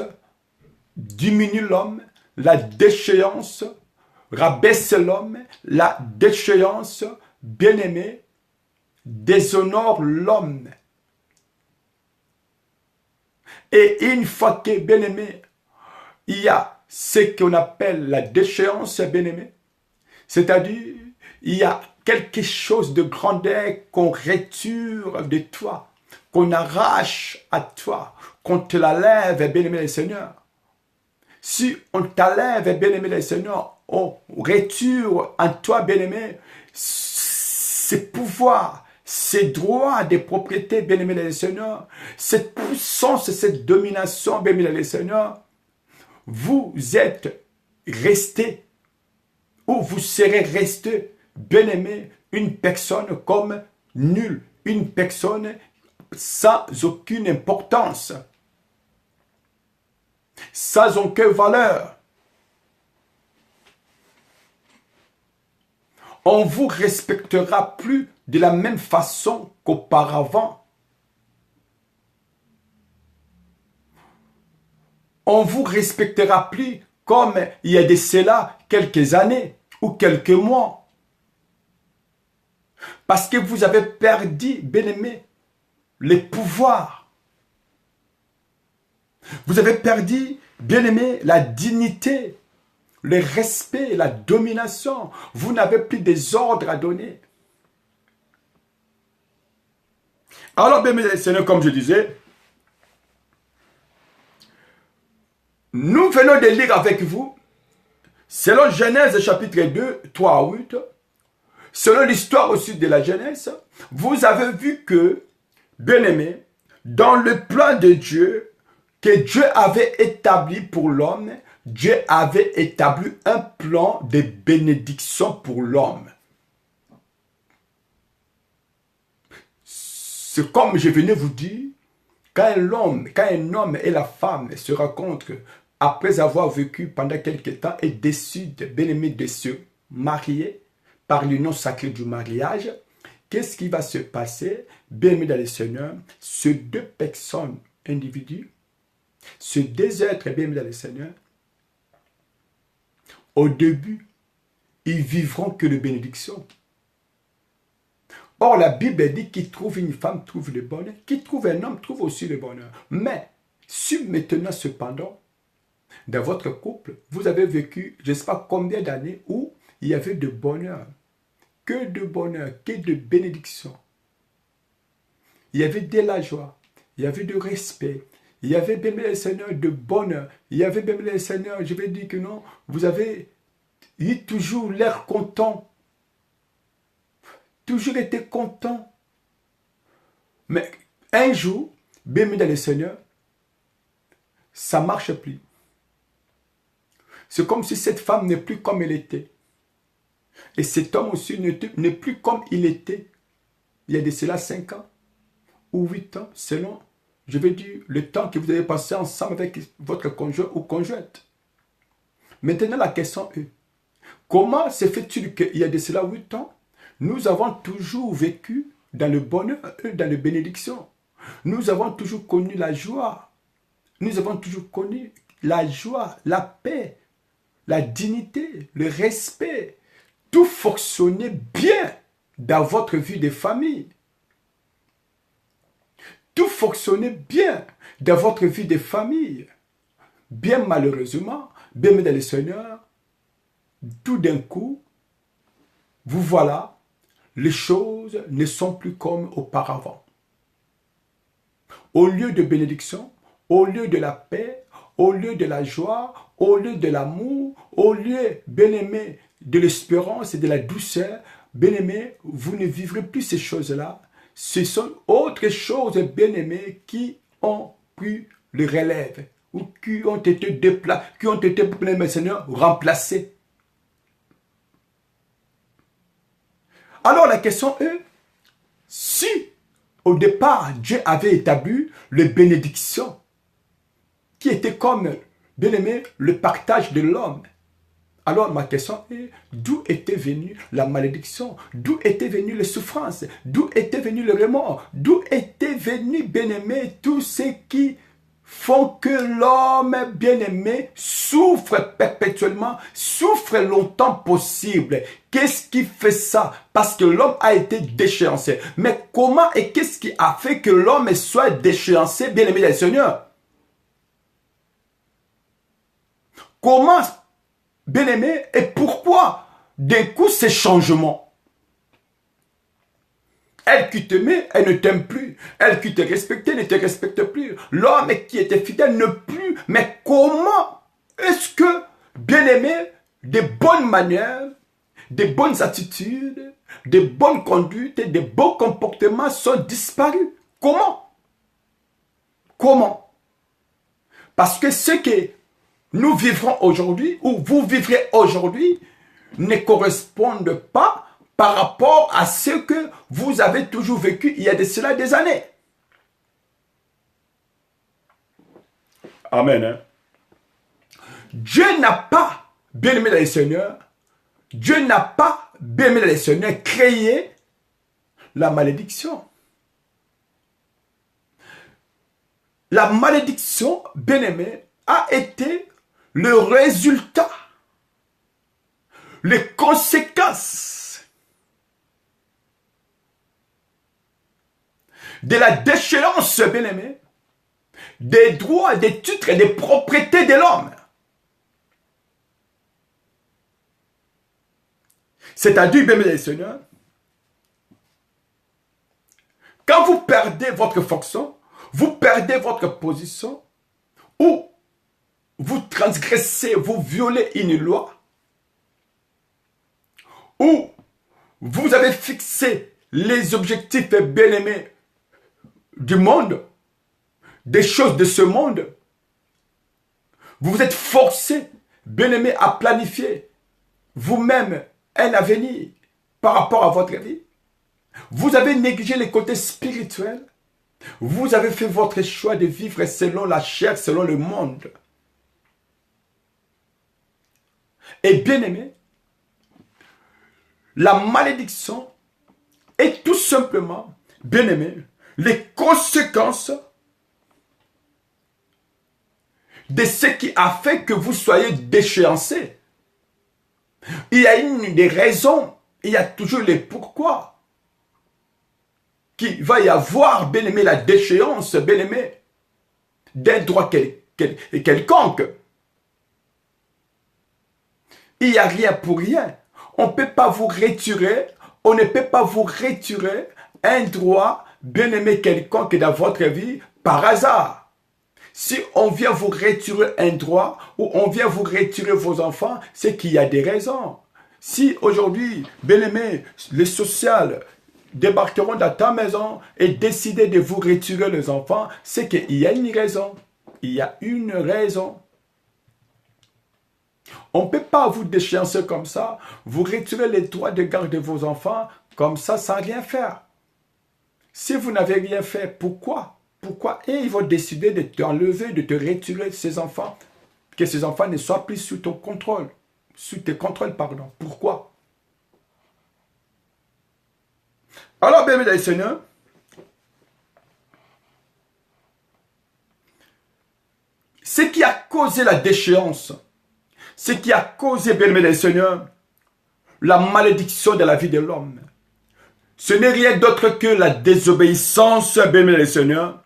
diminue l'homme. La déchéance rabaisse l'homme. La déchéance, bien-aimé, déshonore l'homme. Et une fois que, bien-aimé, il y a ce qu'on appelle la déchéance, bien-aimé, c'est-à-dire, il y a quelque chose de grandeur qu'on retire de toi, qu'on arrache à toi, qu'on te la lève, bien-aimé le Seigneur. Si on t'enlève, bien-aimé le Seigneur, on retire en toi, bien-aimé, ces pouvoirs, ces droits des propriétés, bien-aimé le Seigneur, cette puissance, cette domination, bien-aimé le Seigneur, vous êtes resté, ou vous serez resté, bien-aimé, une personne comme nulle, une personne sans aucune importance, sans aucune valeur. On ne vous respectera plus de la même façon qu'auparavant. On ne vous respectera plus comme il y a de cela quelques années ou quelques mois. Parce que vous avez perdu, bien-aimé, les pouvoirs. Vous avez perdu, bien-aimé, la dignité, le respect, la domination. Vous n'avez plus des ordres à donner. Alors, bien-aimé Seigneur, comme je disais, nous venons de lire avec vous, selon Genèse chapitre 2, 3 à 8, selon l'histoire aussi de la Genèse, vous avez vu que, bien-aimé, dans le plan de Dieu, que Dieu avait établi pour l'homme, Dieu avait établi un plan de bénédiction pour l'homme. C'est comme je venais vous dire, quand un homme et la femme se rencontrent, après avoir vécu pendant quelque temps et décident, bien-aimé, de se marier par l'union sacrée du mariage, qu'est-ce qui va se passer, bien-aimé dans le Seigneur? Ces deux personnes, individus, ces deux êtres, bien-aimé dans le Seigneur, au début, ils vivront que de bénédictions. Or, la Bible dit qu'il trouve une femme, trouve le bonheur, qui trouve un homme, trouve aussi le bonheur. Mais, si maintenant, cependant, dans votre couple, vous avez vécu, je ne sais pas combien d'années, où il y avait de bonheur, que de bénédiction. Il y avait de la joie, il y avait de respect, il y avait, bien le Seigneur, de bonheur, il y avait, bien le Seigneur, je vais dire que non, vous avez eu toujours l'air content, toujours été content. Mais un jour, bien dans le Seigneur, ça ne marche plus. C'est comme si cette femme n'est plus comme elle était. Et cet homme aussi n'est plus comme il était. Il y a de cela 5 ans ou 8 ans, selon, je vais dire, le temps que vous avez passé ensemble avec votre conjoint ou conjointe. Maintenant, la question est, comment se fait-il qu'il y a de cela 8 ans, nous avons toujours vécu dans le bonheur, dans les bénédictions. Nous avons toujours connu la joie. Nous avons toujours connu la joie, la paix, la dignité, le respect. Tout fonctionnait bien dans votre vie de famille. Tout fonctionnait bien dans votre vie de famille. Bien malheureusement, bien dans le Seigneur, tout d'un coup, vous voilà, les choses ne sont plus comme auparavant. Au lieu de bénédiction, au lieu de la paix, au lieu de la joie, au lieu de l'amour, au lieu, bien-aimé, de l'espérance et de la douceur, bien-aimé, vous ne vivrez plus ces choses-là. Ce sont autres choses, bien-aimés, qui ont pris le relève ou qui ont été déplacés, qui ont été, bien-aimé Seigneur, remplacés. Alors la question est, si au départ Dieu avait établi les bénédictions, qui était comme, bien aimé, le partage de l'homme. Alors ma question est, d'où était venue la malédiction? D'où était venue les souffrances? D'où était venu le remords? D'où était venu, bien aimé, tout ce qui font que l'homme, bien aimé, souffre perpétuellement, souffre longtemps possible? Qu'est-ce qui fait ça? Parce que l'homme a été déchéancé. Mais comment et qu'est-ce qui a fait que l'homme soit déchéancé, bien aimé, les seigneurs? Comment, bien-aimé, et pourquoi d'un coup ces changements? Elle qui t'aimait, elle ne t'aime plus. Elle qui te respectait, ne te respecte plus. L'homme qui était fidèle ne plus. Mais comment est-ce que, bien-aimé, des bonnes manières, des bonnes attitudes, des bonnes conduites et des beaux comportements sont disparus? Comment? Comment? Parce que ce que nous vivrons aujourd'hui, ou vous vivrez aujourd'hui, ne correspondent pas par rapport à ce que vous avez toujours vécu il y a de cela des années. Amen. Hein? Dieu n'a pas, bien-aimé dans les seigneurs, Dieu n'a pas, bien-aimé dans les seigneurs, créé la malédiction. La malédiction, bien-aimé, a été le résultat, les conséquences de la déchéance, bien-aimé, des droits, des titres et des propriétés de l'homme. C'est-à-dire, bien-aimé les seigneurs, quand vous perdez votre fonction, vous perdez votre position, ou vous transgressez, vous violez une loi, ou vous avez fixé les objectifs bien-aimés du monde, des choses de ce monde, vous êtes forcé, bien-aimé, à planifier vous-même un avenir par rapport à votre vie. Vous avez négligé les côtés spirituels. Vous avez fait votre choix de vivre selon la chair, selon le monde. Et bien aimé, la malédiction est tout simplement, bien aimé, les conséquences de ce qui a fait que vous soyez déchéancé. Il y a une des raisons, il y a toujours les pourquoi. Qu'il va y avoir, bien aimé, la déchéance, bien aimé, d'un droit quelconque. Il n'y a rien pour rien. On ne peut pas vous retirer, on ne peut pas vous retirer un droit bien aimé quelconque dans votre vie par hasard. Si on vient vous retirer un droit ou on vient vous retirer vos enfants, c'est qu'il y a des raisons. Si aujourd'hui, bien aimé, les social débarqueront dans ta maison et décider de vous retirer les enfants, c'est qu'il y a une raison. Il y a une raison. On ne peut pas vous déchéancer comme ça, vous retirer les droits de garde de vos enfants comme ça sans rien faire. Si vous n'avez rien fait, pourquoi? Pourquoi? Et ils vont décider de t'enlever, de te retirer ces enfants, que ces enfants ne soient plus sous ton contrôle, sous tes contrôles, pardon. Pourquoi? Alors, bien aimés Seigneur, ce qui a causé la déchéance, ce qui a causé, bien aimé Seigneur, la malédiction de la vie de l'homme, ce n'est rien d'autre que la désobéissance, bien aimé Seigneur,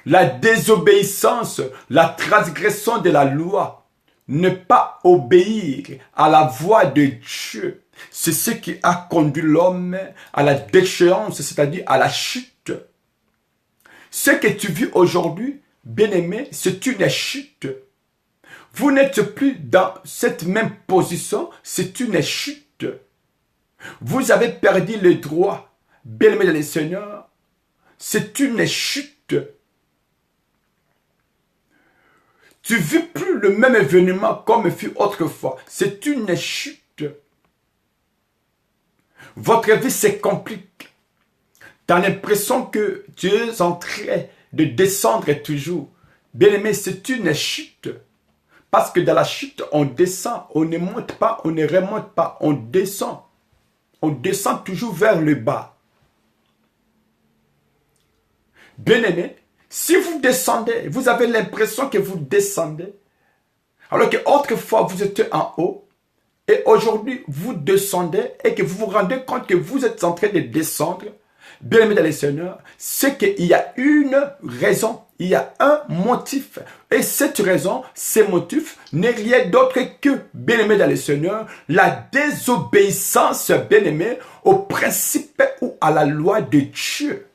la désobéissance, la transgression de la loi, ne pas obéir à la voix de Dieu. C'est ce qui a conduit l'homme à la déchéance, c'est-à-dire à la chute. Ce que tu vis aujourd'hui, bien-aimé, c'est une chute. Vous n'êtes plus dans cette même position, c'est une chute. Vous avez perdu le droit, bien-aimé dans le Seigneur, c'est une chute. Tu ne vis plus le même événement comme fut autrefois, c'est une chute. Votre vie se complique. Tu as l'impression que tu es en train de descendre toujours. Bien-aimé, c'est une chute. Parce que dans la chute, on descend. On ne monte pas, on ne remonte pas. On descend. On descend toujours vers le bas. Bien-aimé, si vous descendez, vous avez l'impression que vous descendez. Alors qu'autrefois, vous étiez en haut. Et aujourd'hui, vous descendez et que vous vous rendez compte que vous êtes en train de descendre. Bien-aimé dans le Seigneur, c'est qu'il y a une raison, il y a un motif. Et cette raison, ce motif n'est rien d'autre que, bien-aimé dans le Seigneur, la désobéissance, bien-aimé, au principe ou à la loi de Dieu.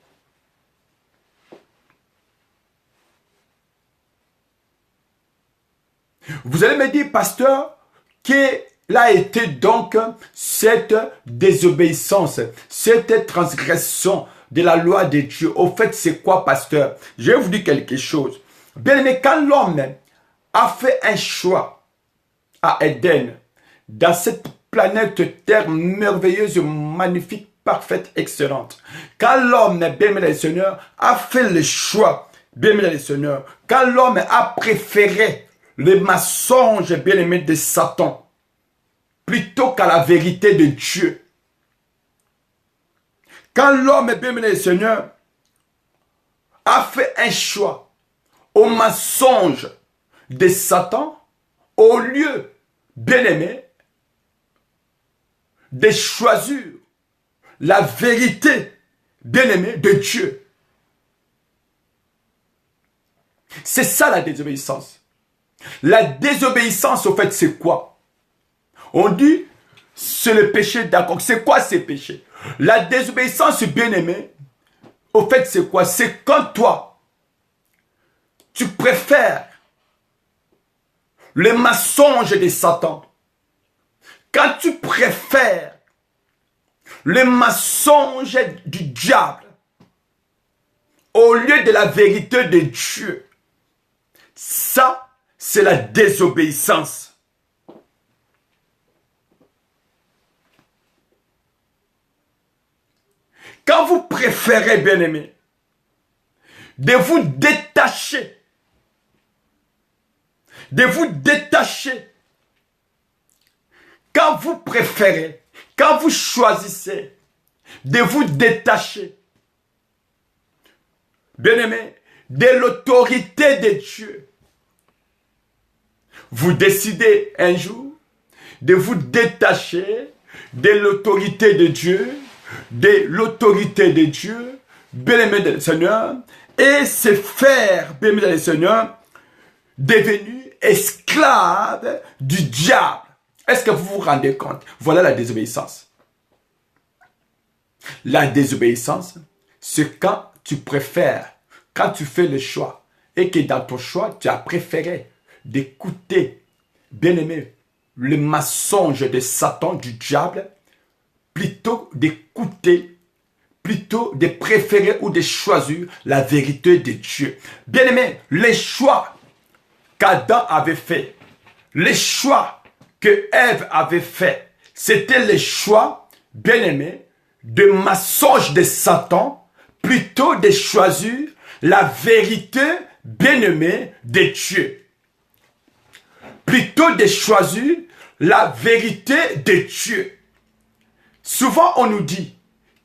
Vous allez me dire, pasteur, quelle a été donc cette désobéissance, cette transgression de la loi de Dieu? Au fait, c'est quoi, pasteur? Je vais vous dire quelque chose. Bien aimé, quand l'homme a fait un choix à Éden, dans cette planète Terre merveilleuse, magnifique, parfaite, excellente, quand l'homme, bien aimé dans le Seigneur, a fait le choix, bien aimé dans le Seigneur, quand l'homme a préféré le mensonge, bien aimé, de Satan, plutôt qu'à la vérité de Dieu. Quand l'homme, bien aimé le Seigneur, a fait un choix au mensonge de Satan, au lieu, bien aimé, de choisir la vérité, bien aimé, de Dieu. C'est ça la désobéissance. La désobéissance, au fait, c'est quoi? On dit, c'est le péché, d'accord. C'est quoi ces péchés? La désobéissance, bien-aimé, au fait, c'est quoi? C'est quand toi, tu préfères le mensonge de Satan. Quand tu préfères le mensonge du diable au lieu de la vérité de Dieu, ça, c'est la désobéissance. Quand vous préférez, bien-aimé, de vous détacher, quand vous préférez, quand vous choisissez de vous détacher, bien-aimé, de l'autorité de Dieu, vous décidez un jour de vous détacher de l'autorité de Dieu, bien-aimé dans le Seigneur, et se faire, bien-aimé dans le Seigneur, devenu esclave du diable. Est-ce que vous vous rendez compte? Voilà la désobéissance. La désobéissance, c'est quand tu préfères, quand tu fais le choix, et que dans ton choix, tu as préféré d'écouter, bien-aimé, le mensonge de Satan, du diable, plutôt d'écouter, plutôt de préférer ou de choisir la vérité de Dieu. Bien-aimé, les choix qu'Adam avait fait, les choix que Ève avait fait, c'était les choix, bien-aimé, de mensonge de Satan, plutôt de choisir la vérité, bien-aimé, de Dieu. Plutôt de choisir la vérité de Dieu. Souvent, on nous dit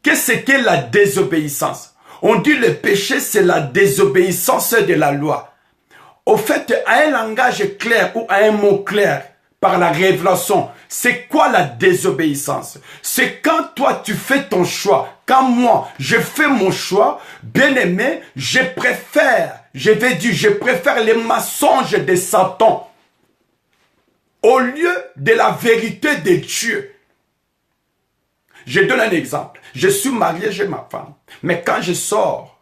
que c'est que la désobéissance. On dit le péché, c'est la désobéissance de la loi. Au fait, à un langage clair ou à un mot clair, par la révélation, c'est quoi la désobéissance? C'est quand toi, tu fais ton choix. Quand moi, je fais mon choix, bien aimé, je préfère les mensonges de Satan au lieu de la vérité de Dieu. Je donne un exemple. Je suis marié, j'ai ma femme. Mais quand je sors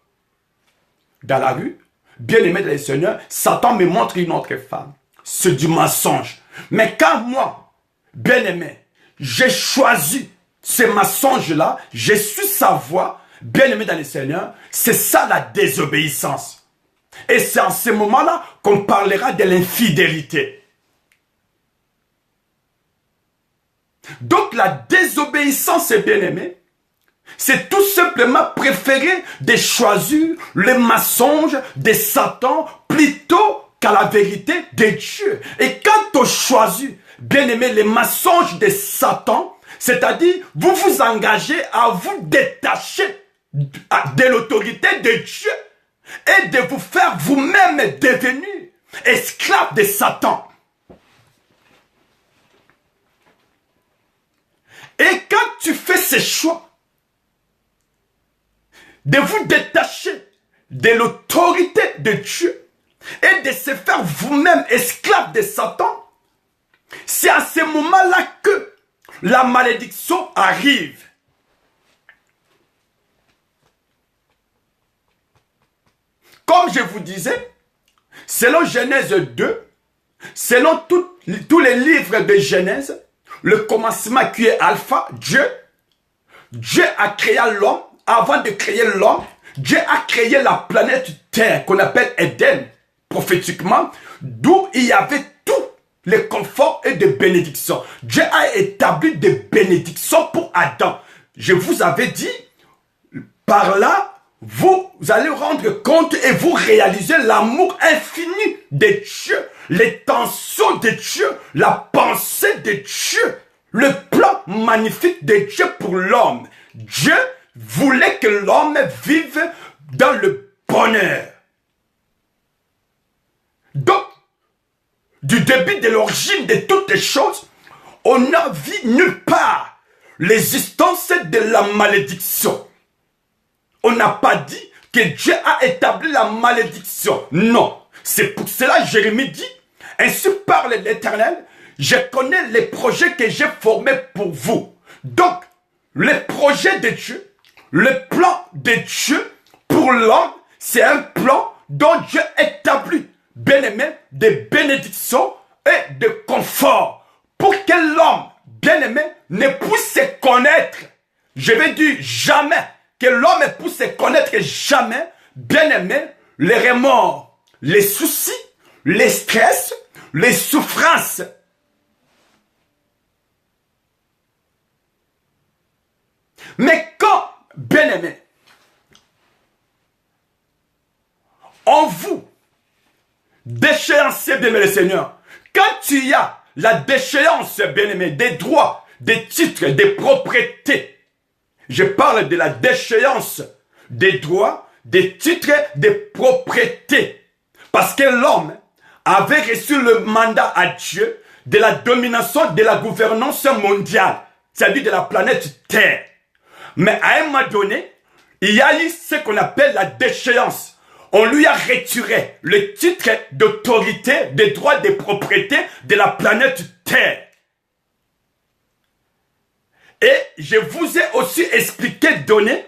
dans la rue, bien aimé dans le Seigneur, Satan me montre une autre femme. C'est du mensonge. Mais quand moi, bien aimé, j'ai choisi ce mensonge-là, je suis sa voix, bien aimé dans le Seigneur, c'est ça la désobéissance. Et c'est en ce moment-là qu'on parlera de l'infidélité. Donc la désobéissance, bien aimé, c'est tout simplement préférer de choisir le mensonge de Satan plutôt qu'à la vérité de Dieu. Et quand on choisit, bien aimé, les mensonges de Satan, c'est-à-dire vous vous engagez à vous détacher de l'autorité de Dieu et de vous faire vous-même devenir esclave de Satan. Et quand tu fais ce choix de vous détacher de l'autorité de Dieu et de se faire vous-même esclave de Satan, c'est à ce moment-là que la malédiction arrive. Comme je vous disais, selon Genèse 2, selon tous les livres de Genèse, le commencement qui est Alpha, Dieu a créé l'homme. Avant de créer l'homme, Dieu a créé la planète Terre qu'on appelle Éden, prophétiquement, d'où il y avait tout le confort et des bénédictions. Dieu a établi des bénédictions pour Adam. Je vous avais dit, par là, vous allez rendre compte et vous réaliser l'amour infini de Dieu, les tensions de Dieu, la pensée de Dieu, le plan magnifique de Dieu pour l'homme. Dieu voulait que l'homme vive dans le bonheur. Donc, du début de l'origine de toutes les choses, on n'a vu nulle part l'existence de la malédiction. On n'a pas dit que Dieu a établi la malédiction. Non. C'est pour cela que Jérémie dit, ainsi parle l'Éternel, je connais les projets que j'ai formés pour vous. Donc, les projets de Dieu, le plan de Dieu pour l'homme, c'est un plan dont Dieu établit, bien aimé, des bénédictions et de confort pour que l'homme, bien aimé, ne puisse se connaître. Je vais dire jamais que l'homme puisse se connaître jamais, bien aimé, les remords, les soucis, les stress, les souffrances. Mais quand, bien aimé, en vous, déchéance, bien aimé le Seigneur, quand tu y as la déchéance, bien aimé, des droits, des titres, des propriétés, je parle de la déchéance des droits, des titres, des propriétés. Parce que l'homme avait reçu le mandat à Dieu de la domination de la gouvernance mondiale, c'est-à-dire de la planète Terre. Mais à un moment donné, il y a eu ce qu'on appelle la déchéance. On lui a retiré le titre d'autorité, des droits, des propriétés de la planète Terre. Et je vous ai aussi expliqué, donné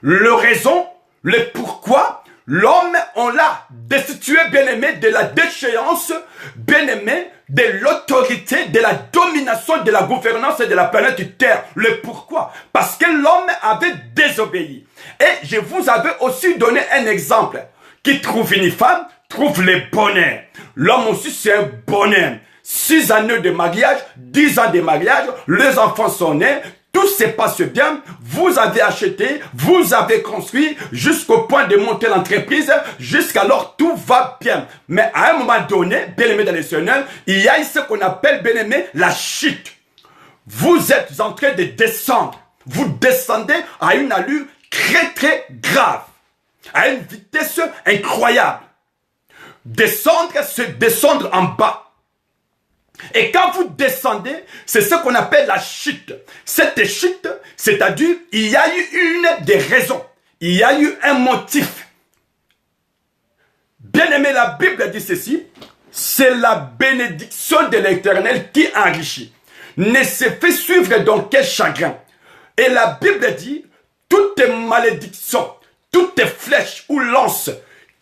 le raison, le pourquoi l'homme, on l'a destitué, bien aimé, de la déchéance, bien aimé, de l'autorité, de la domination, de la gouvernance de la planète Terre. Le pourquoi? Parce que l'homme avait désobéi. Et je vous avais aussi donné un exemple. Qui trouve une femme, trouve le bonheur. L'homme aussi, c'est un bonheur. 6 années de mariage, 10 ans de mariage, les enfants sont nés, tout se passe bien, vous avez acheté, vous avez construit, jusqu'au point de monter l'entreprise, jusqu'alors tout va bien. Mais à un moment donné, bien aimé dans les Seigneur, il y a ce qu'on appelle, bien aimé, la chute. Vous êtes en train de descendre. Vous descendez à une allure très très grave, à une vitesse incroyable. Descendre, c'est descendre en bas. Et quand vous descendez, c'est ce qu'on appelle la chute. Cette chute, c'est-à-dire, il y a eu une des raisons. Il y a eu un motif. Bien aimé, la Bible dit ceci. C'est la bénédiction de l'Éternel qui enrichit. Ne se fait suivre dans quel chagrin. Et la Bible dit, toutes tes malédictions, toutes tes flèches ou lances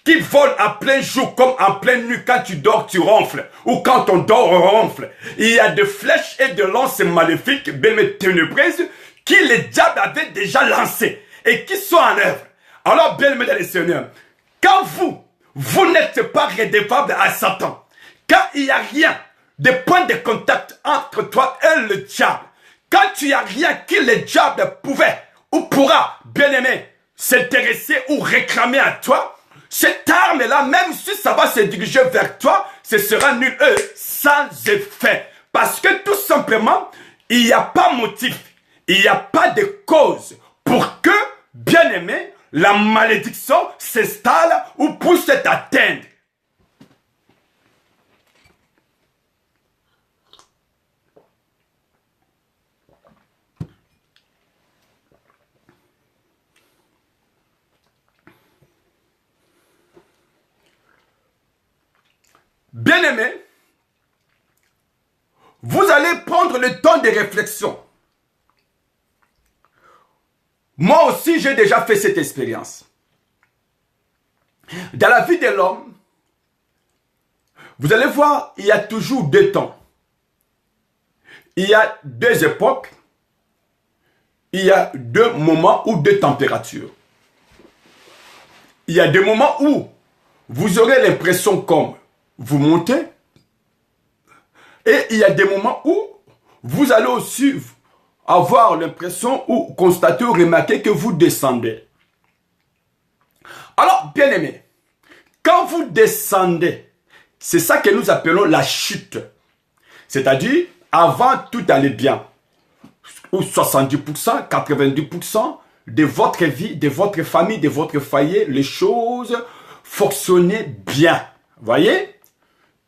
qui volent à plein jour comme en pleine nuit, quand tu dors, tu ronfles, ou quand on dort, on ronfle. Il y a des flèches et des lances maléfiques, bien ténébreuses, qui les diables avaient déjà lancées et qui sont en œuvre. Alors, bien aimé dans les seigneurs, quand vous n'êtes pas redevable à Satan, quand il n'y a rien de point de contact entre toi et le diable, quand tu n'as rien que le diable pouvait ou pourra, bien aimé, s'intéresser ou réclamer à toi, cette arme-là, même si ça va se diriger vers toi, ce sera nul sans effet. Parce que tout simplement, il n'y a pas motif, il n'y a pas de cause pour que, bien aimé, la malédiction s'installe ou puisse t'atteindre. Bien-aimé, vous allez prendre le temps de réflexion. Moi aussi, j'ai déjà fait cette expérience. Dans la vie de l'homme, vous allez voir, il y a toujours deux temps. Il y a deux époques. Il y a deux moments ou deux températures. Il y a des moments où vous aurez l'impression comme vous montez. Et il y a des moments où vous allez aussi avoir l'impression ou constater ou remarquer que vous descendez. Alors, bien aimé, quand vous descendez, c'est ça que nous appelons la chute. C'est-à-dire, avant tout allait bien. Ou 70%, 90% de votre vie, de votre famille, de votre foyer, les choses fonctionnaient bien. Voyez?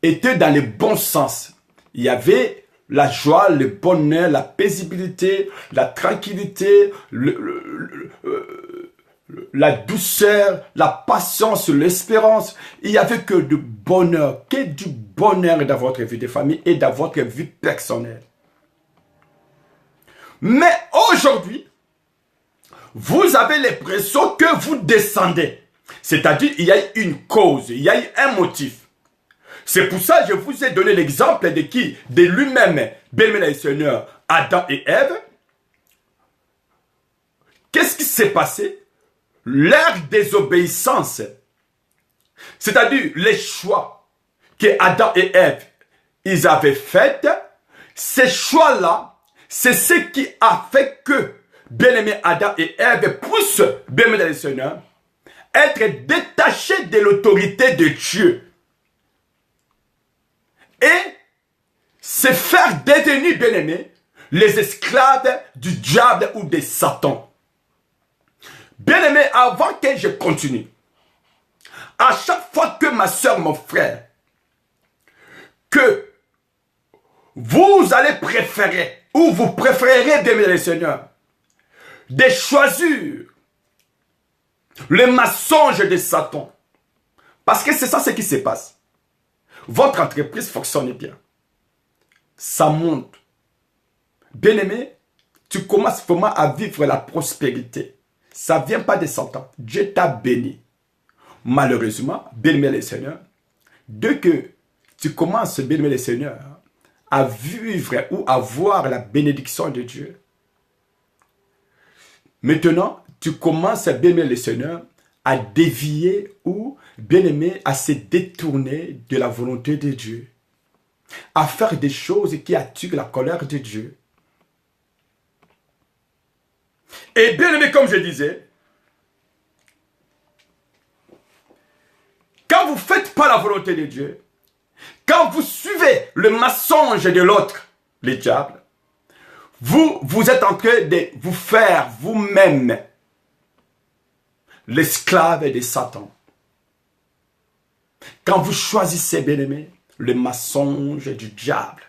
Était dans le bon sens. Il y avait la joie, le bonheur, la paisibilité, la tranquillité, la douceur, la patience, l'espérance. Il n'y avait que du bonheur dans votre vie de famille et dans votre vie personnelle. Mais aujourd'hui, vous avez l'impression que vous descendez. C'est-à-dire, il y a une cause, il y a un motif. C'est pour ça que je vous ai donné l'exemple de qui? De lui-même, bien-aimé Seigneur, Adam et Ève. Qu'est-ce qui s'est passé? Leur désobéissance, c'est-à-dire les choix que Adam et Ève ils avaient faits, ces choix-là, c'est ce qui a fait que bien-aimé Adam et Ève puissent, bien-aimé Seigneur, être détachés de l'autorité de Dieu. Et se faire détenir, bien-aimé, les esclaves du diable ou de Satan. Bien-aimé, avant que je continue, à chaque fois que ma soeur, mon frère, que vous allez préférer, ou vous préférerez, bien-aimé Seigneur, de choisir le mensonge de Satan. Parce que c'est ça ce qui se passe. Votre entreprise fonctionne bien. Ça monte. Bien-aimé, tu commences vraiment à vivre la prospérité. Ça ne vient pas de Satan. Dieu t'a béni. Malheureusement, bien-aimé le Seigneur, dès que tu commences, bien-aimé le Seigneur, à vivre ou à voir la bénédiction de Dieu, maintenant, tu commences, bien-aimé le Seigneur, à dévier ou, bien-aimé, à se détourner de la volonté de Dieu. À faire des choses qui attirent la colère de Dieu. Et bien-aimé, comme je disais, quand vous ne faites pas la volonté de Dieu, quand vous suivez le mensonge de l'autre, le diable, vous êtes en train de vous faire vous-même l'esclave de Satan. Quand vous choisissez, bien-aimé, le mensonge du diable.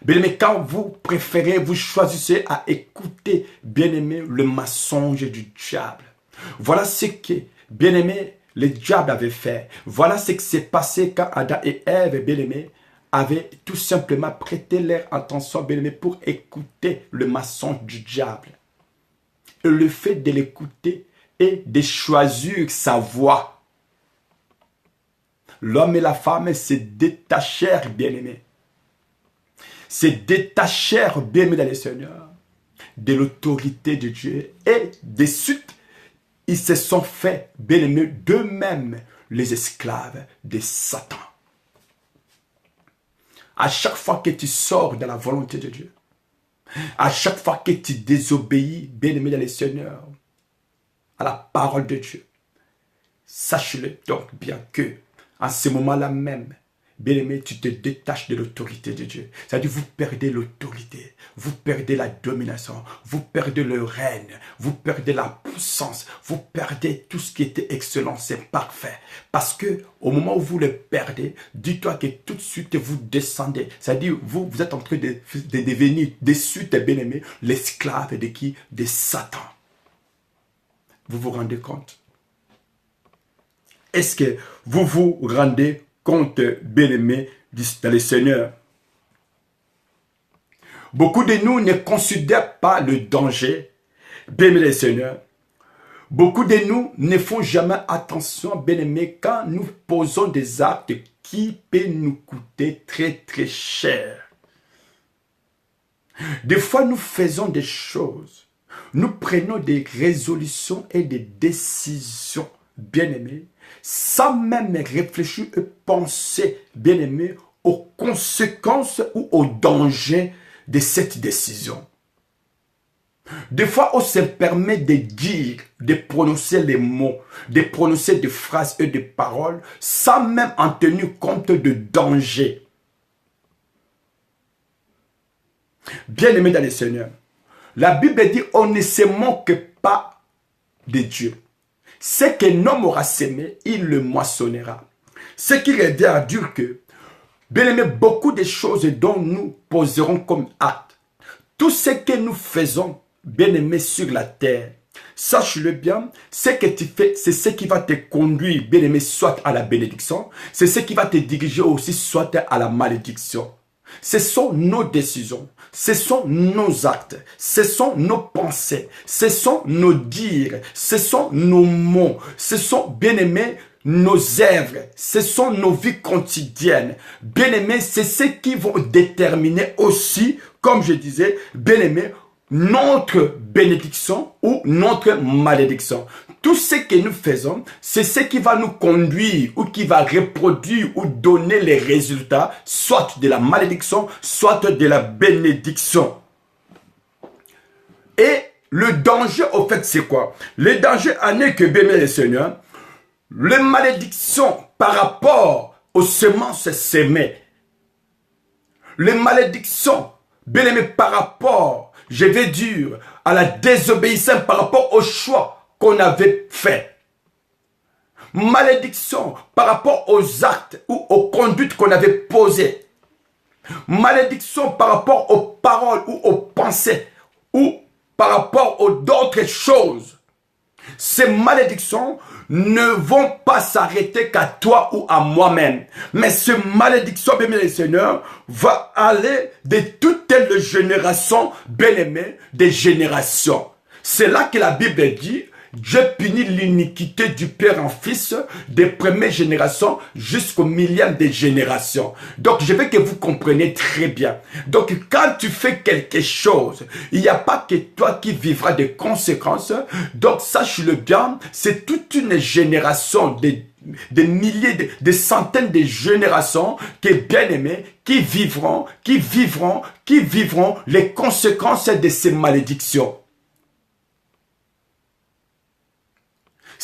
Bien-aimé, quand vous préférez, vous choisissez à écouter, bien-aimé, le mensonge du diable. Voilà ce que, bien-aimé, le diable avait fait. Voilà ce qui s'est passé quand Adam et Ève, bien-aimé, avaient tout simplement prêté leur attention, bien-aimé, pour écouter le mensonge du diable. Et le fait de l'écouter et de choisir sa voie. L'homme et la femme se détachèrent, bien-aimés. Se détachèrent, bien-aimés dans le Seigneur, de l'autorité de Dieu. Et de suite, ils se sont fait, bien-aimés, d'eux-mêmes, les esclaves de Satan. À chaque fois que tu sors de la volonté de Dieu, à chaque fois que tu désobéis, bien-aimé dans le Seigneur, à la parole de Dieu, sache-le donc bien que, en ce moment-là même, bien-aimé, tu te détaches de l'autorité de Dieu. C'est-à-dire, vous perdez l'autorité, vous perdez la domination, vous perdez le règne, vous perdez la puissance, vous perdez tout ce qui était excellent, c'est parfait. Parce que, au moment où vous le perdez, dis-toi que tout de suite vous descendez. C'est-à-dire, vous êtes en train de devenir de suite, bien-aimé, l'esclave de qui? De Satan. Vous vous rendez compte? Est-ce que vous vous rendez compte, bien-aimé, dans le Seigneur? Beaucoup de nous ne considèrent pas le danger, bien-aimé le Seigneur. Beaucoup de nous ne font jamais attention, bien-aimé, quand nous posons des actes qui peuvent nous coûter très très cher. Des fois, nous faisons des choses, nous prenons des résolutions et des décisions, bien-aimés, sans même réfléchir et penser, bien-aimé, aux conséquences ou aux dangers de cette décision. Des fois, on se permet de dire, de prononcer les mots, de prononcer des phrases et des paroles, sans même en tenir compte de dangers. Bien-aimé dans le Seigneur, la Bible dit, on ne se moque pas de Dieu. Ce qu'un homme aura sémé, il le moissonnera. Ce qui revient à dire que, bien aimé, beaucoup de choses dont nous poserons comme acte, tout ce que nous faisons, bien aimé, sur la terre, sache-le bien, ce que tu fais, c'est ce qui va te conduire, bien aimé, soit à la bénédiction, c'est ce qui va te diriger aussi, soit à la malédiction. Ce sont nos décisions, ce sont nos actes, ce sont nos pensées, ce sont nos dires, ce sont nos mots, ce sont, bien aimés, nos œuvres, ce sont nos vies quotidiennes. Bien aimés, c'est ce qui vont déterminer aussi, comme je disais, bien aimés, notre bénédiction ou notre malédiction. Tout ce que nous faisons, c'est ce qui va nous conduire ou qui va reproduire ou donner les résultats, soit de la malédiction, soit de la bénédiction. Et le danger, au fait, c'est quoi? Le danger en est que, bien aimé le Seigneur, les malédictions par rapport aux semences sémées, les malédictions, bien aimé, par rapport, je vais dire, à la désobéissance par rapport au choix qu'on avait fait. Malédiction par rapport aux actes ou aux conduites qu'on avait posées. Malédiction par rapport aux paroles ou aux pensées ou par rapport aux d'autres choses. Ces malédictions ne vont pas s'arrêter qu'à toi ou à moi-même. Mais ces malédictions, bien aimé le Seigneur, va aller de toutes les générations, bien aimées, des générations. C'est là que la Bible dit, Dieu punit l'iniquité du père en fils des premières générations jusqu'au millième des générations. Donc, je veux que vous compreniez très bien. Donc, quand tu fais quelque chose, il n'y a pas que toi qui vivras des conséquences. Donc, sache-le bien, c'est toute une génération des milliers, des centaines de générations qui, bien aimés, qui vivront les conséquences de ces malédictions.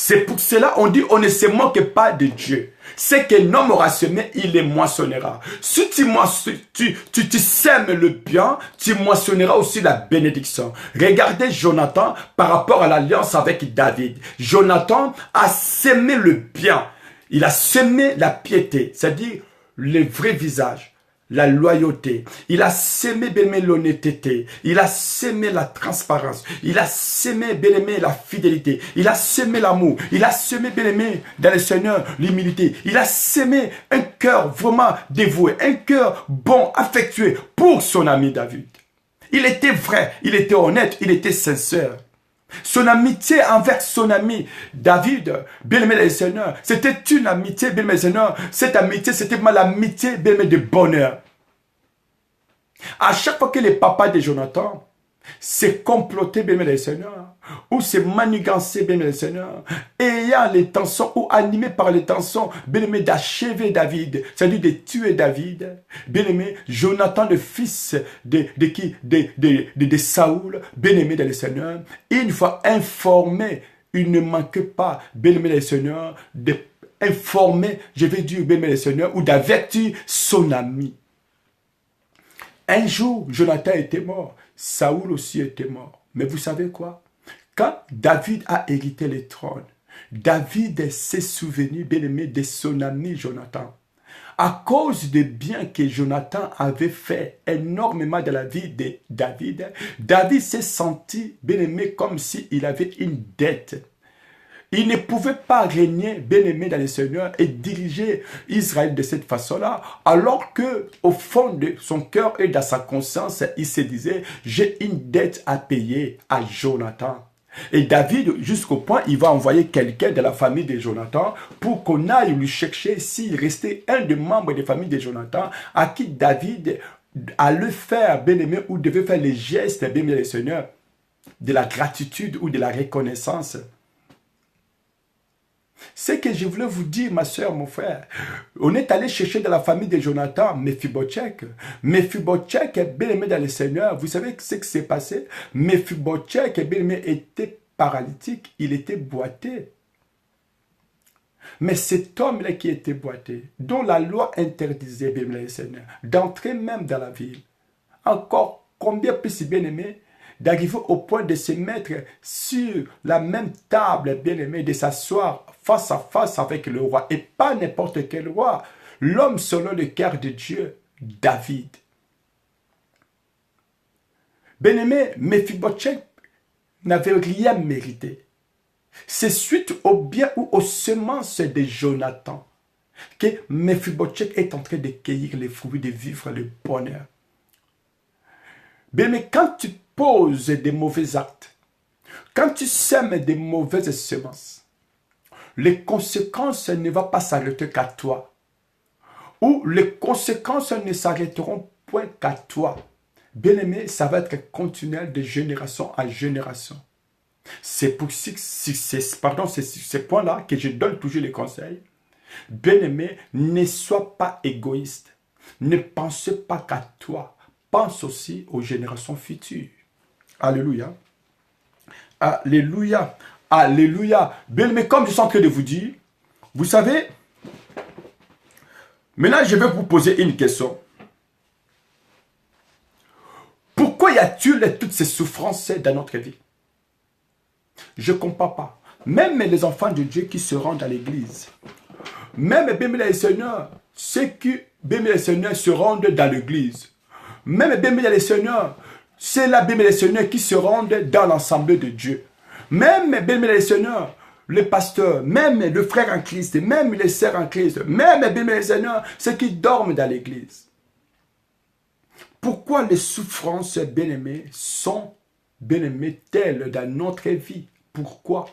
C'est pour cela on dit on ne se moque pas de Dieu. Ce qu'un homme aura semé, il le moissonnera. Si tu sèmes le bien, tu moissonneras aussi la bénédiction. Regardez Jonathan par rapport à l'alliance avec David. Jonathan a semé le bien. Il a semé la piété, c'est-à-dire le vrai visage. la loyauté, il a sémé, bien-aimé, l'honnêteté, il a sémé la transparence, il a sémé, bien-aimé, la fidélité, il a sémé l'amour, il a sémé, bien-aimé, dans le Seigneur, l'humilité, il a sémé un cœur vraiment dévoué, un cœur bon, affectueux pour son ami David. Il était vrai, il était honnête, il était sincère. Son amitié envers son ami David, bien-aimé dans le Seigneur, c'était une amitié, bien-aimé dans le Seigneur. Cette amitié, c'était vraiment l'amitié, bien-aimé, de bonheur. À chaque fois que les papas de Jonathan s'est comploté, bien-aimé dans le Seigneur, ou s'est manigancé, bien-aimé dans le Seigneur, ayant l'intention ou animé par l'intention, bien-aimé, d'achever David, c'est-à-dire de tuer David, bien-aimé, Jonathan, le fils de Saoul, bien-aimé dans le Seigneur, une fois informé, il ne manquait pas, bien-aimé dans le Seigneur, d'informer, je vais dire, bien-aimé dans le Seigneur, ou d'avertir son ami. Un jour, Jonathan était mort. Saoul aussi était mort. Mais vous savez quoi? Quand David a hérité le trône, David s'est souvenu, bien aimé, de son ami Jonathan. À cause des biens que Jonathan avait fait énormément dans la vie de David, David s'est senti, bien aimé, comme s'il avait une dette. Il ne pouvait pas régner, bien-aimé dans le Seigneur, et diriger Israël de cette façon-là, alors que au fond de son cœur et dans sa conscience, il se disait, j'ai une dette à payer à Jonathan. Et David, jusqu'au point, il va envoyer quelqu'un de la famille de Jonathan pour qu'on aille lui chercher s'il restait un des membres de la famille de Jonathan à qui David allait faire, bien-aimé, ou devait faire les gestes, bien-aimé dans le Seigneur, de la gratitude ou de la reconnaissance. Ce que je voulais vous dire, ma soeur, mon frère, on est allé chercher dans la famille de Jonathan, Mephibosheth. Mephibosheth, bien aimé dans le Seigneur, vous savez ce qui s'est passé? Mephibosheth, bien aimé, était paralytique, il était boité. Mais cet homme-là qui était boité, dont la loi interdisait, bien aimé, le Seigneur, d'entrer même dans la ville, encore combien plus bien aimé, d'arriver au point de se mettre sur la même table, bien aimé, de s'asseoir face à face avec le roi, et pas n'importe quel roi, l'homme selon le cœur de Dieu, David. Bien aimé, Mephibosheth n'avait rien mérité. C'est suite au bien ou aux semences de Jonathan que Mephibosheth est en train de cueillir les fruits, de vivre le bonheur. Bien aimé, quand tu poses des mauvais actes, quand tu sèmes des mauvaises semences, les conséquences ne vont pas s'arrêter qu'à toi. Ou les conséquences ne s'arrêteront point qu'à toi. Bien aimé, ça va être continuel de génération en génération. C'est pour ces points-là que je donne toujours les conseils. Bien aimé, ne sois pas égoïste. Ne pense pas qu'à toi. Pense aussi aux générations futures. Alléluia. Alléluia. Alléluia. Bien, mais comme je suis en train de vous dire, vous savez, maintenant je vais vous poser une question. Pourquoi y a-t-il toutes ces souffrances dans notre vie? Je ne comprends pas. Même les enfants de Dieu qui se rendent à l'église, même bien les seigneurs, ceux qui bien les seigneurs se rendent dans l'église, même bien les seigneurs, c'est là bien les seigneurs qui se rendent dans l'assemblée de Dieu. Même bien les seigneurs, le pasteur, même le frère en Christ, même les sœurs en Christ, même bien les seigneurs, ceux qui dorment dans l'église. Pourquoi les souffrances bien-aimées sont bien-aimées telles dans notre vie? Pourquoi?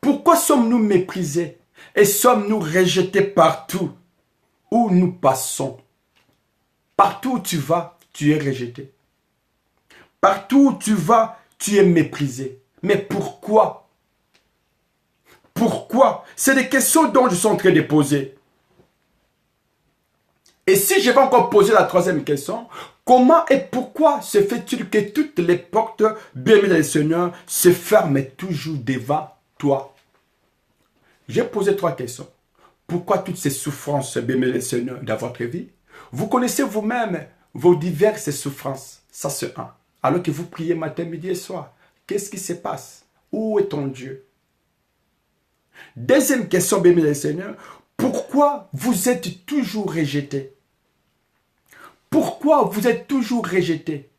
Pourquoi sommes-nous méprisés et sommes-nous rejetés partout où nous passons? Partout où tu vas, tu es rejeté. Partout où tu vas, tu es méprisé. Mais pourquoi? Pourquoi? C'est des questions dont je suis en train de poser. Et si je vais encore poser la troisième question, comment et pourquoi se fait-il que toutes les portes, bien-aimés dans le Seigneur, se ferment toujours devant toi? J'ai posé trois questions. Pourquoi toutes ces souffrances, bien-aimés dans le Seigneur, dans votre vie? Vous connaissez vous-même vos diverses souffrances. Ça, c'est un. Alors que vous priez matin, midi et soir. Qu'est-ce qui se passe? Où est ton Dieu? Deuxième question, bien-aimés dans le Seigneur. Pourquoi vous êtes toujours rejeté? Pourquoi vous êtes toujours rejeté?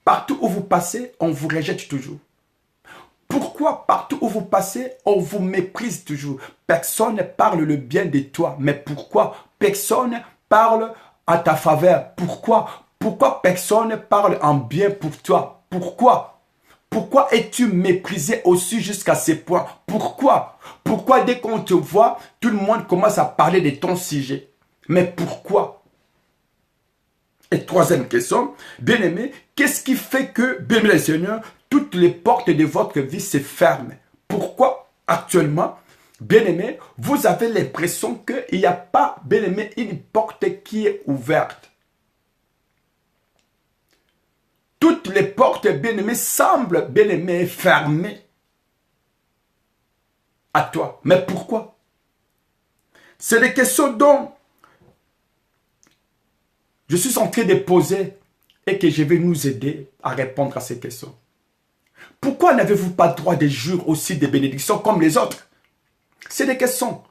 Partout où vous passez, on vous rejette toujours. Pourquoi partout où vous passez, on vous méprise toujours? Personne ne parle le bien de toi. Mais pourquoi personne parle à ta faveur? Pourquoi? Pourquoi personne parle en bien pour toi? Pourquoi? Pourquoi es-tu méprisé aussi jusqu'à ce point? Pourquoi? Pourquoi dès qu'on te voit, tout le monde commence à parler de ton sujet? Mais pourquoi? Et troisième question, bien-aimé, qu'est-ce qui fait que, bien-aimé le Seigneur, toutes les portes de votre vie se ferment? Pourquoi actuellement, bien-aimé, vous avez l'impression qu'il n'y a pas, bien-aimé, une porte qui est ouverte? Toutes les portes, bien-aimé, semblent, bien-aimé, fermées à toi. Mais pourquoi? C'est des questions dont je suis en train de poser et que je vais nous aider à répondre à ces questions. Pourquoi n'avez-vous pas droit de jours aussi de bénédictions comme les autres? C'est des questions.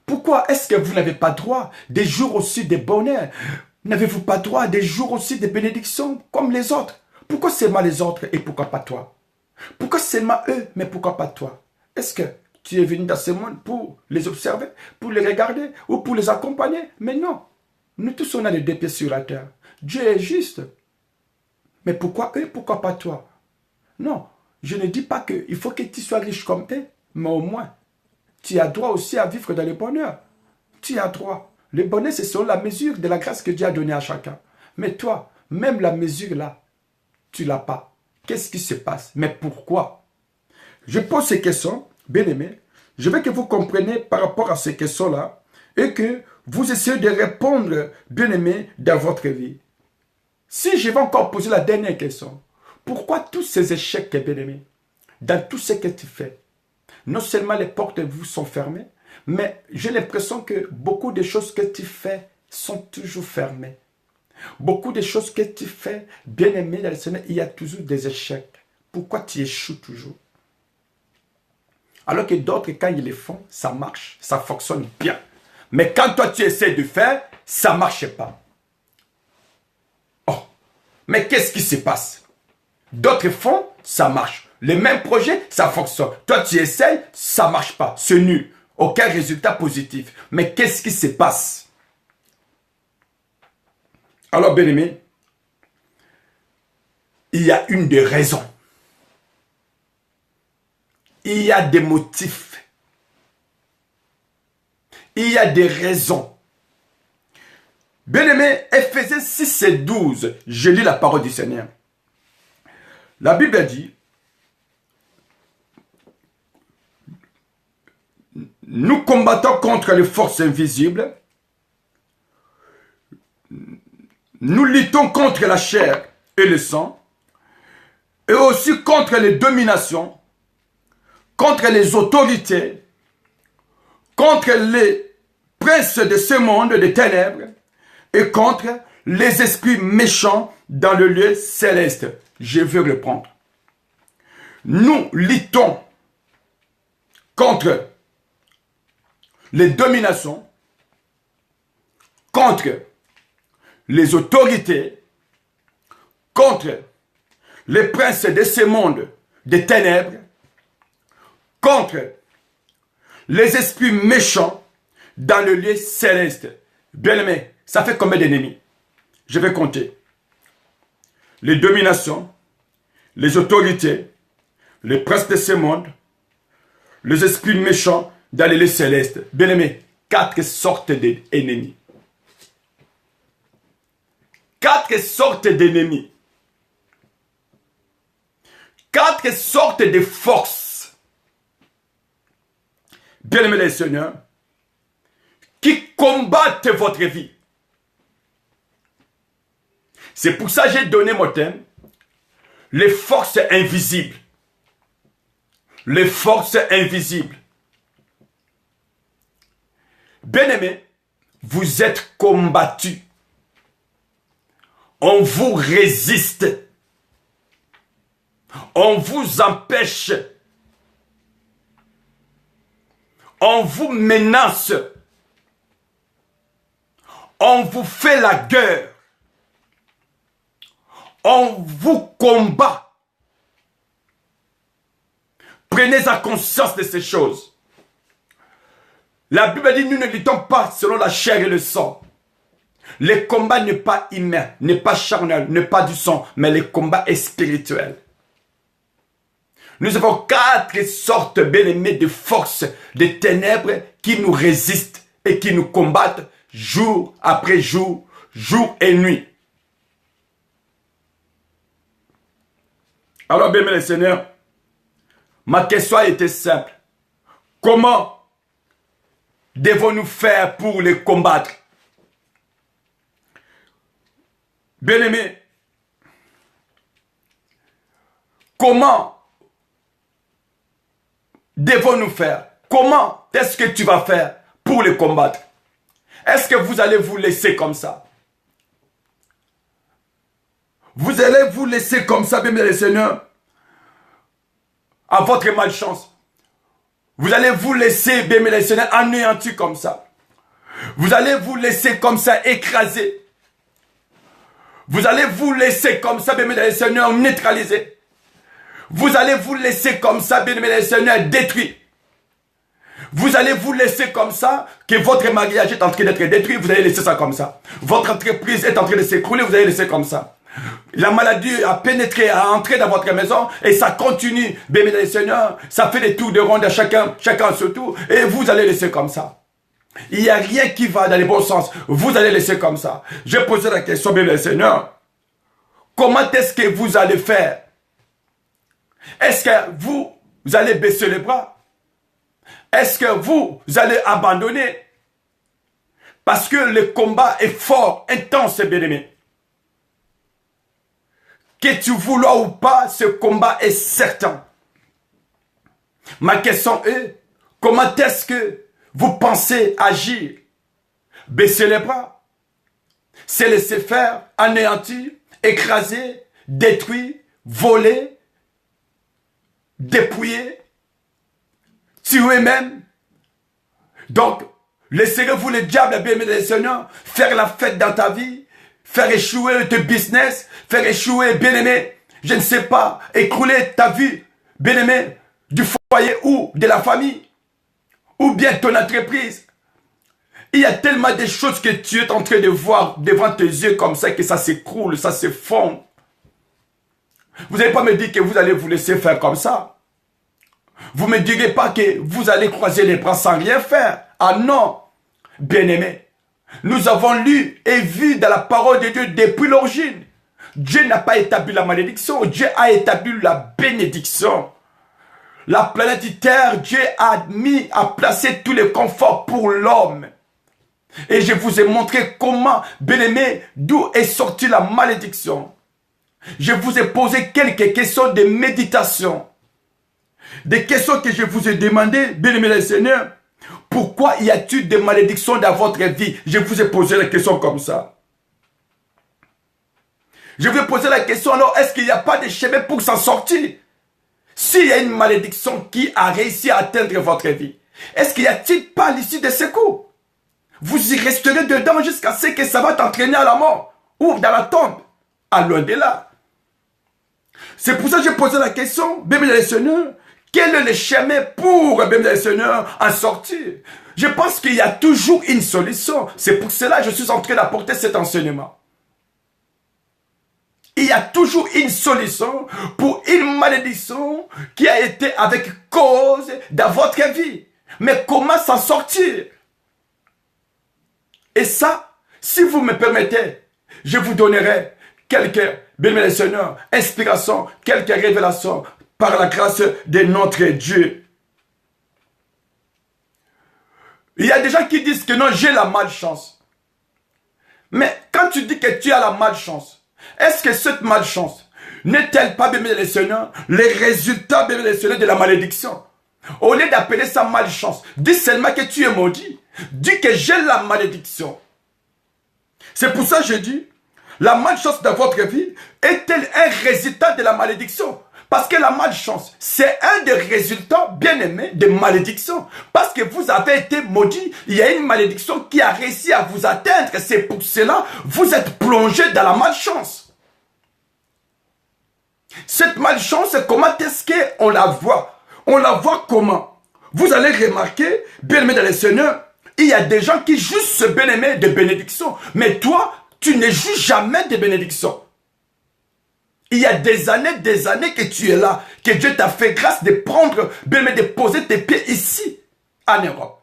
Pourquoi est-ce que vous n'avez pas droit des jours aussi de bonheur? N'avez-vous pas droit des jours aussi de bénédictions comme les autres? Pourquoi seulement les autres et pourquoi pas toi? Pourquoi seulement eux, mais pourquoi pas toi? Est-ce que tu es venu dans ce monde pour les observer, pour les regarder ou pour les accompagner? Mais non. Nous tous, on a les deux pieds sur la terre. Dieu est juste. Mais pourquoi eux, pourquoi pas toi? Non, je ne dis pas qu'il faut que tu sois riche comme eux, mais au moins, tu as droit aussi à vivre dans le bonheur. Tu as droit. Le bonheur, c'est selon la mesure de la grâce que Dieu a donnée à chacun. Mais toi, même la mesure là, tu ne l'as pas. Qu'est-ce qui se passe? Mais pourquoi? Je pose ces questions, bien aimés. Je veux que vous compreniez par rapport à ces questions-là et que vous essayez de répondre, bien aimé, dans votre vie. Si je vais encore poser la dernière question, pourquoi tous ces échecs, bien aimé, dans tout ce que tu fais, non seulement les portes vous sont fermées, mais j'ai l'impression que beaucoup de choses que tu fais sont toujours fermées. Beaucoup de choses que tu fais, bien aimé, dans le Seigneur, il y a toujours des échecs. Pourquoi tu échoues toujours? Alors que d'autres, quand ils les font, ça marche, ça fonctionne bien. Mais quand toi, tu essaies de faire, ça ne marche pas. Oh, mais qu'est-ce qui se passe? D'autres font, ça marche. Les mêmes projets, ça fonctionne. Toi, tu essayes, ça ne marche pas. C'est nul. Aucun résultat positif. Mais qu'est-ce qui se passe? Alors, bien aimé, il y a une des raisons. Il y a des motifs. Il y a des raisons. Bien-aimé, Ephésiens 6 et 12, je lis la parole du Seigneur. La Bible dit, nous combattons contre les forces invisibles, nous luttons contre la chair et le sang, et aussi contre les dominations, contre les autorités, contre les princes de ce monde des ténèbres et contre les esprits méchants dans le lieu céleste. Je veux reprendre. Nous luttons contre les dominations, contre les autorités, contre les princes de ce monde des ténèbres, contre les esprits méchants dans le lieu céleste. Bien-aimé, ça fait combien d'ennemis? Je vais compter. Les dominations, les autorités, les princes de ce monde, les esprits méchants dans le lieu céleste. Bien-aimé, 4 sortes d'ennemis. 4 sortes d'ennemis. 4 sortes de forces. Bien-aimés les seigneurs, qui combattent votre vie. C'est pour ça que j'ai donné mon thème, les forces invisibles. Les forces invisibles. Bien-aimés, vous êtes combattus. On vous résiste. On vous empêche. On vous menace. On vous fait la guerre. On vous combat. Prenez en conscience de ces choses. La Bible dit, nous ne luttons pas selon la chair et le sang. Le combat n'est pas humain, n'est pas charnel, n'est pas du sang, mais le combat est spirituel. Nous avons 4 sortes, bien-aimés, de forces, de ténèbres qui nous résistent et qui nous combattent jour après jour, jour et nuit. Alors, bien aimé Seigneur, ma question a été simple. Comment devons-nous faire pour les combattre? Bien-aimé, comment devons-nous faire? Comment est-ce que tu vas faire pour les combattre? Est-ce que vous allez vous laisser comme ça? Vous allez vous laisser comme ça, bien-aimé Seigneur, à votre malchance. Vous allez vous laisser, bien-aimé Seigneur, anéantir comme ça. Vous allez vous laisser comme ça écraser. Vous allez vous laisser comme ça, bien-aimé Seigneur, neutraliser. Vous allez vous laisser comme ça, bien-aimé Seigneur, détruire. Vous allez vous laisser comme ça, que votre mariage est en train d'être détruit, vous allez laisser ça comme ça. Votre entreprise est en train de s'écrouler, vous allez laisser comme ça. La maladie a pénétré, a entré dans votre maison et ça continue. Bien-aimé Seigneur, ça fait des tours de ronde à chacun ce tour et vous allez laisser comme ça. Il n'y a rien qui va dans le bon sens. Vous allez laisser comme ça. Je posé la question, bien Seigneur. Comment est-ce que vous allez faire? Est-ce que vous allez baisser les bras? Est-ce que vous allez abandonner? Parce que le combat est fort, intense, bien-aimé. Que tu voulois ou pas, ce combat est certain. Ma question est, comment est-ce que vous pensez agir? Baisser les bras, se laisser faire, anéantir, écraser, détruire, voler, dépouiller, tuer même. Donc, laissez-vous le diable, bien aimé Seigneur, faire la fête dans ta vie, faire échouer tes business, faire échouer, bien aimé, je ne sais pas, écrouler ta vie, bien aimé, du foyer ou de la famille, ou bien ton entreprise. Il y a tellement de choses que tu es en train de voir devant tes yeux comme ça, que ça s'écroule, ça se fond. Vous n'allez pas me dire que vous allez vous laisser faire comme ça. Vous ne me direz pas que vous allez croiser les bras sans rien faire. Ah non, bien-aimé. Nous avons lu et vu dans la parole de Dieu depuis l'origine. Dieu n'a pas établi la malédiction, Dieu a établi la bénédiction. La planète Terre, Dieu a placé tous les conforts pour l'homme. Et je vous ai montré comment, bien-aimé, d'où est sortie la malédiction. Je vous ai posé quelques questions de méditation. Des questions que je vous ai demandées, bien-aimé le Seigneur. Pourquoi y a-t-il des malédictions dans votre vie? Je vous ai posé la question comme ça. Je vous ai posé la question, alors, est-ce qu'il n'y a pas de chemin pour s'en sortir? S'il y a une malédiction qui a réussi à atteindre votre vie, est-ce qu'il n'y a-t-il pas l'issue de secours? Vous y resterez dedans jusqu'à ce que ça va t'entraîner à la mort ou dans la tombe, à l'au-delà. C'est pour ça que j'ai posé la question, bien-aimé le Seigneur, quel est le chemin pour, bien-aimé le Seigneur, en sortir? Je pense qu'il y a toujours une solution. C'est pour cela que je suis en train d'apporter cet enseignement. Il y a toujours une solution pour une malédiction qui a été avec cause dans votre vie. Mais comment s'en sortir? Et ça, si vous me permettez, je vous donnerai quelques, bien-aimé Seigneur, inspirations, quelques révélations par la grâce de notre Dieu. Il y a des gens qui disent que non, j'ai la malchance. Mais quand tu dis que tu as la malchance, est-ce que cette malchance n'est-elle pas, bien-aimé Seigneur, les résultats, bien-aimé Seigneur, de la malédiction? Au lieu d'appeler ça malchance, dis seulement que tu es maudit. Dis que j'ai la malédiction. C'est pour ça que je dis, la malchance de votre vie est-elle un résultat de la malédiction? Parce que la malchance, c'est un des résultats, bien aimés, de malédiction. Parce que vous avez été maudit, il y a une malédiction qui a réussi à vous atteindre. C'est pour cela que vous êtes plongé dans la malchance. Cette malchance, comment est-ce qu'on la voit? On la voit comment? Vous allez remarquer, bien-aimé dans le Seigneur, il y a des gens qui jugent ce bien-aimé de bénédiction. Mais toi, tu ne juges jamais de bénédiction. Il y a des années que tu es là, que Dieu t'a fait grâce de prendre, bien-aimé, de poser tes pieds ici, en Europe.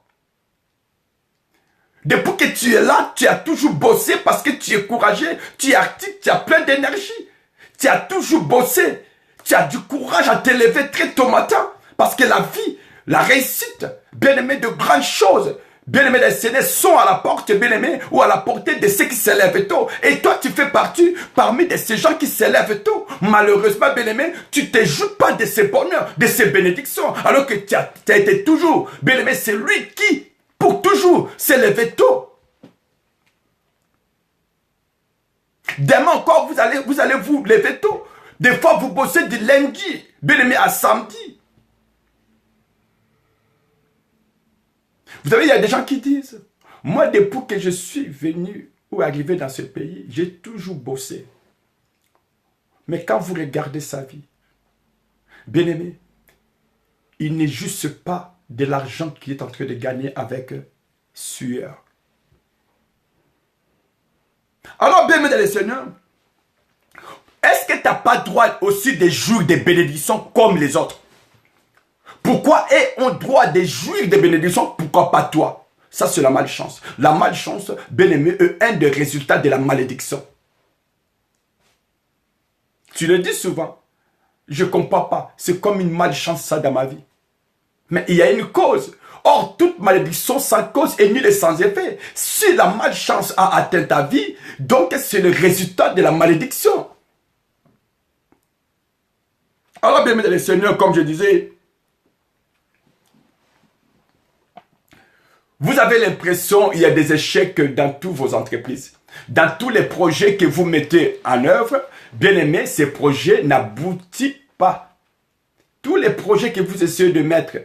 Depuis que tu es là, tu as toujours bossé parce que tu es courageux, tu es actif, tu as plein d'énergie. Tu as toujours bossé. Tu as du courage à te lever très tôt matin. Parce que la vie, la réussite, bien-aimé, de grandes choses, bien-aimé, les Seigneurs sont à la porte, bien-aimé, ou à la portée de ceux qui se lèvent tôt. Et toi, tu fais partie parmi de ces gens qui se lèvent tôt. Malheureusement, bien-aimé, tu ne te joues pas de ces bonheurs, de ces bénédictions. Alors que tu as été toujours, bien-aimé, c'est lui qui, pour toujours, s'est levé tôt. Demain encore, vous allez vous lever tôt. Des fois, vous bossez du lundi, bien aimé, à samedi. Vous savez, il y a des gens qui disent, moi, depuis que je suis venu ou arrivé dans ce pays, j'ai toujours bossé. Mais quand vous regardez sa vie, bien aimé, il n'est juste pas de l'argent qu'il est en train de gagner avec sueur. Alors, bien aimé dans le Seigneur, est-ce que tu n'as pas droit aussi de jouir des bénédictions comme les autres? Pourquoi ont droit de jouir des bénédictions? Pourquoi pas toi? Ça, c'est la malchance. La malchance, bien aimé, est un des résultats de la malédiction. Tu le dis souvent. Je ne comprends pas. C'est comme une malchance, ça, dans ma vie. Mais il y a une cause. Or, toute malédiction sans cause est nulle et sans effet. Si la malchance a atteint ta vie, donc c'est le résultat de la malédiction. Alors, bien aimé dans le Seigneur, comme je disais, vous avez l'impression qu'il y a des échecs dans toutes vos entreprises. Dans tous les projets que vous mettez en œuvre, bien aimé, ces projets n'aboutissent pas. Tous les projets que vous essayez de mettre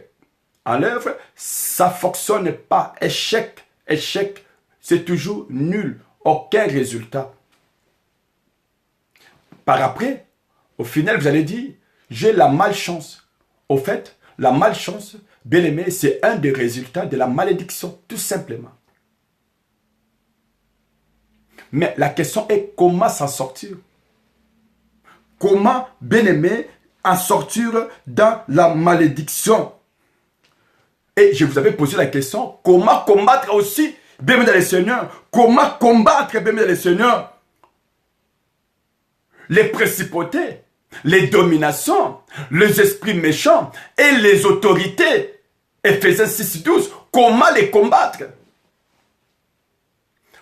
en œuvre, ça ne fonctionne pas. Échec, échec, c'est toujours nul. Aucun résultat. Par après, au final, vous allez dire, j'ai la malchance. Au fait, la malchance, bien aimé, c'est un des résultats de la malédiction, tout simplement. Mais la question est comment s'en sortir? Comment, bien aimé, en sortir dans la malédiction? Et je vous avais posé la question, comment combattre aussi, bien aimé dans le Seigneur? Comment combattre, bien aimé dans le Seigneur? Les principautés, les dominations, les esprits méchants et les autorités. Ephésiens 6:12. Comment les combattre?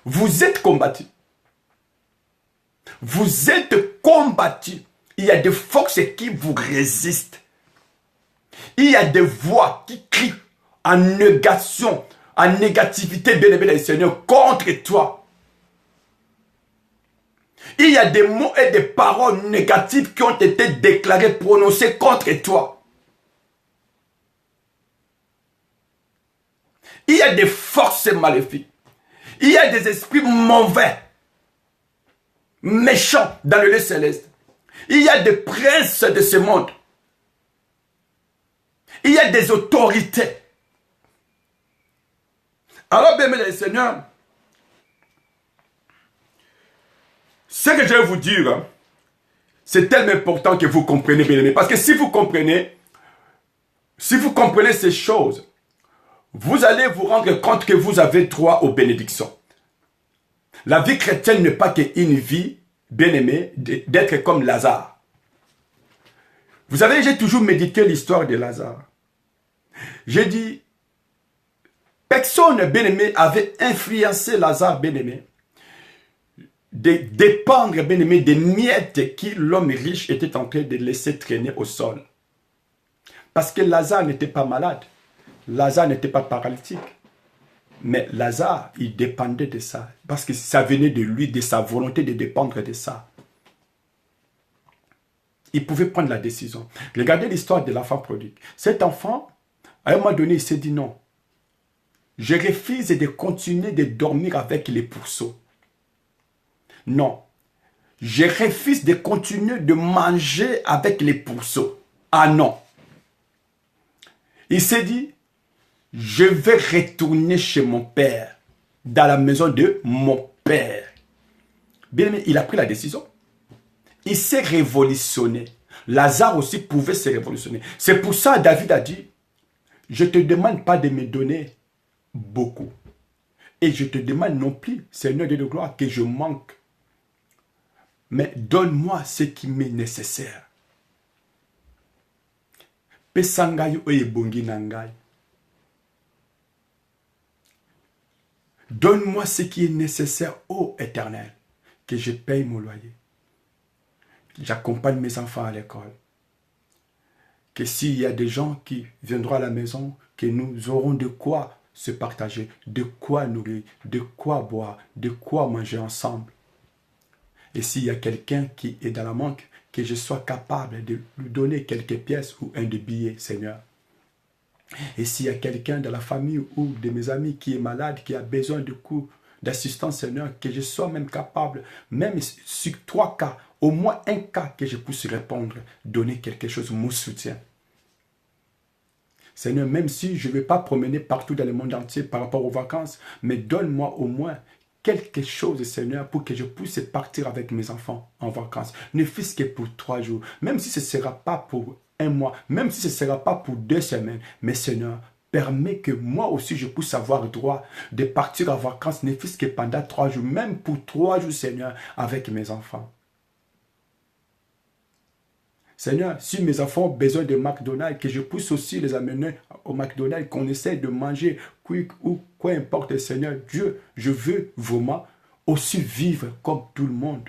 Vous êtes combattus. Vous êtes combattus. Il y a des forces qui vous résistent. Il y a des voix qui crient en négation, en négativité, bien aimé, Seigneur, contre toi. Il y a des mots et des paroles négatives qui ont été déclarées, prononcées contre toi. Il y a des forces maléfiques. Il y a des esprits mauvais, méchants dans le lieu céleste. Il y a des princes de ce monde. Il y a des autorités. Alors, bien aimé Seigneur, ce que je vais vous dire, c'est tellement important que vous compreniez, bien aimé. Parce que si vous comprenez ces choses, vous allez vous rendre compte que vous avez droit aux bénédictions. La vie chrétienne n'est pas qu'une vie, bien aimée, d'être comme Lazare. Vous savez, j'ai toujours médité l'histoire de Lazare. J'ai dit, personne, bien aimé, avait influencé Lazare, bien aimé, de dépendre, bien aimé, des miettes que l'homme riche était en train de laisser traîner au sol. Parce que Lazare n'était pas malade. Lazare n'était pas paralytique. Mais Lazare, il dépendait de ça. Parce que ça venait de lui, de sa volonté de dépendre de ça. il pouvait prendre la décision. Regardez l'histoire de l'enfant prodigue. Cet enfant, à un moment donné, il s'est dit non. Je refuse de continuer de dormir avec les pourceaux. Non. Je refuse de continuer de manger avec les pourceaux. Ah non. Il s'est dit, je vais retourner chez mon père, dans la maison de mon père. Bien aimé, il a pris la décision. Il s'est révolutionné. Lazare aussi pouvait se révolutionner. C'est pour ça que David a dit, je ne te demande pas de me donner beaucoup. Et je te demande non plus, Seigneur de gloire, que je manque. Mais donne-moi ce qui m'est nécessaire. Pesangai oyebongi nangai. Donne-moi ce qui est nécessaire, ô Éternel, que je paye mon loyer. J'accompagne mes enfants à l'école. Que s'il y a des gens qui viendront à la maison, que nous aurons de quoi se partager, de quoi nourrir, de quoi boire, de quoi manger ensemble. Et s'il y a quelqu'un qui est dans la manque, que je sois capable de lui donner quelques pièces ou un de billets, Seigneur. Et s'il y a quelqu'un de la famille ou de mes amis qui est malade, qui a besoin de coups d'assistance, Seigneur, que je sois même capable, même sur 3 cas, au moins un cas que je puisse répondre, donner quelque chose, mon soutien. Seigneur, même si je ne vais pas promener partout dans le monde entier par rapport aux vacances, mais donne-moi au moins quelque chose, Seigneur, pour que je puisse partir avec mes enfants en vacances. Ne fût-ce que pour 3 jours, même si ce ne sera pas pour 1 mois, même si ce ne sera pas pour 2 semaines. Mais Seigneur, permets que moi aussi je puisse avoir droit de partir en vacances, ne fût-ce que pendant 3 jours, même pour 3 jours, Seigneur, avec mes enfants. Seigneur, si mes enfants ont besoin de McDonald's, que je puisse aussi les amener au McDonald's, qu'on essaie de manger quick ou quoi importe, Seigneur, Dieu, je veux vraiment aussi vivre comme tout le monde.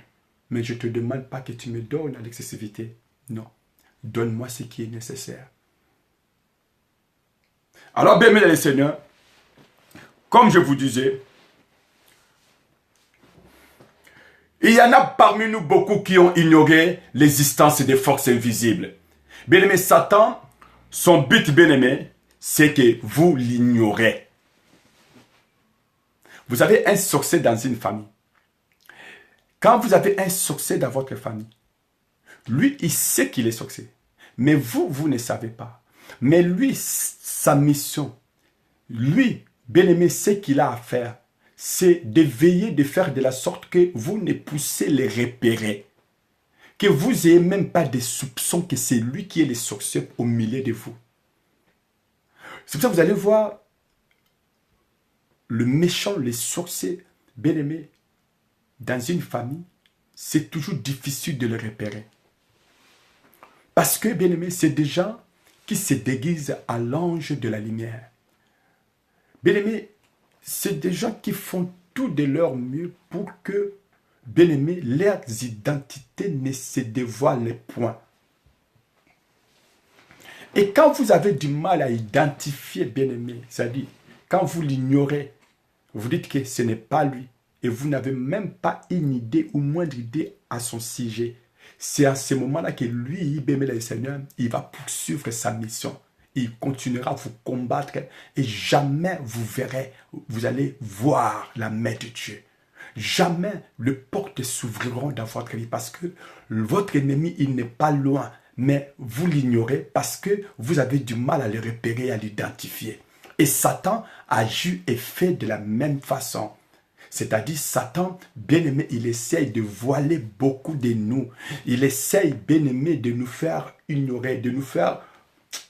Mais je ne te demande pas que tu me donnes à l'excessivité. Non. Donne-moi ce qui est nécessaire. Alors, bien aimé Seigneur, comme je vous disais, il y en a parmi nous beaucoup qui ont ignoré l'existence des forces invisibles. Bien-aimé, Satan, son but, bien-aimé, c'est que vous l'ignorez. Vous avez un succès dans une famille. Quand vous avez un succès dans votre famille, lui, il sait qu'il est succès. Mais vous, vous ne savez pas. Mais lui, sa mission, lui, bien-aimé, ce qu'il a à faire, c'est de veiller, de faire de la sorte que vous ne puissiez les repérer. Que vous n'ayez même pas de soupçons que c'est lui qui est le sorcier au milieu de vous. C'est pour ça que vous allez voir le méchant, le sorcier, bien-aimé, dans une famille, c'est toujours difficile de le repérer. Parce que, bien-aimé, c'est des gens qui se déguisent à l'ange de la lumière. Bien-aimé, c'est des gens qui font tout de leur mieux pour que, bien-aimé, leurs identités ne se dévoilent point. Et quand vous avez du mal à identifier, bien-aimé, c'est-à-dire, quand vous l'ignorez, vous dites que ce n'est pas lui, et vous n'avez même pas une idée ou moindre idée à son sujet. C'est à ce moment-là que lui, bien-aimé le Seigneur, il va poursuivre sa mission. Il continuera à vous combattre et jamais vous verrez, vous allez voir la main de Dieu. Jamais les portes s'ouvriront dans votre vie parce que votre ennemi, il n'est pas loin, mais vous l'ignorez parce que vous avez du mal à le repérer, à l'identifier. Et Satan agit et fait de la même façon. C'est-à-dire, Satan, bien-aimé, il essaye de voiler beaucoup de nous. Il essaye, bien-aimé, de nous faire ignorer, de nous faire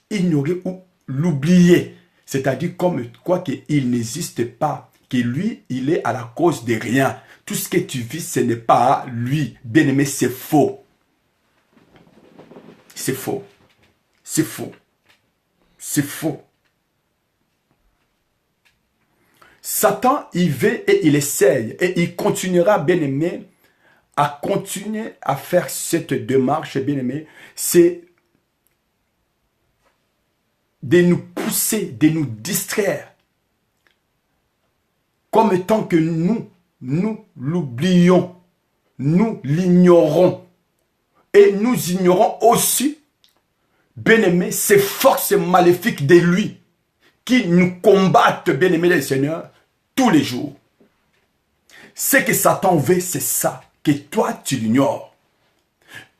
ignorer ou l'oublier. C'est-à-dire comme quoi qu'il n'existe pas, que lui, il est à la cause de rien. Tout ce que tu vis, ce n'est pas lui. Bien-aimé, c'est faux. C'est faux. C'est faux. C'est faux. Satan, il veut et il essaye. Et il continuera, bien-aimé, à continuer à faire cette démarche, bien-aimé. C'est de nous pousser, de nous distraire. Comme tant que nous l'oublions, nous l'ignorons. Et nous ignorons aussi, bien-aimés, ces forces maléfiques de lui qui nous combattent, bien-aimés les seigneurs, tous les jours. Ce que Satan veut, c'est ça, que toi tu l'ignores.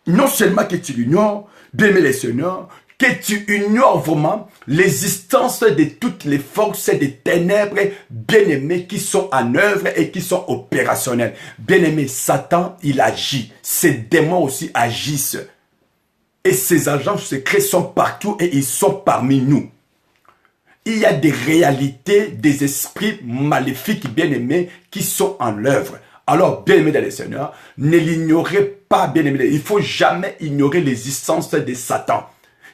Non seulement que tu l'ignores, bien-aimés les seigneurs, que tu ignores vraiment l'existence de toutes les forces des ténèbres bien-aimés qui sont en œuvre et qui sont opérationnelles. Bien-aimés, Satan, il agit. Ces démons aussi agissent. Et ces agents secrets sont partout et ils sont parmi nous. Il y a des réalités, des esprits maléfiques bien-aimés qui sont en œuvre. Alors, bien-aimés dans les seigneurs, ne l'ignorez pas, bien-aimés. Il ne faut jamais ignorer l'existence de Satan.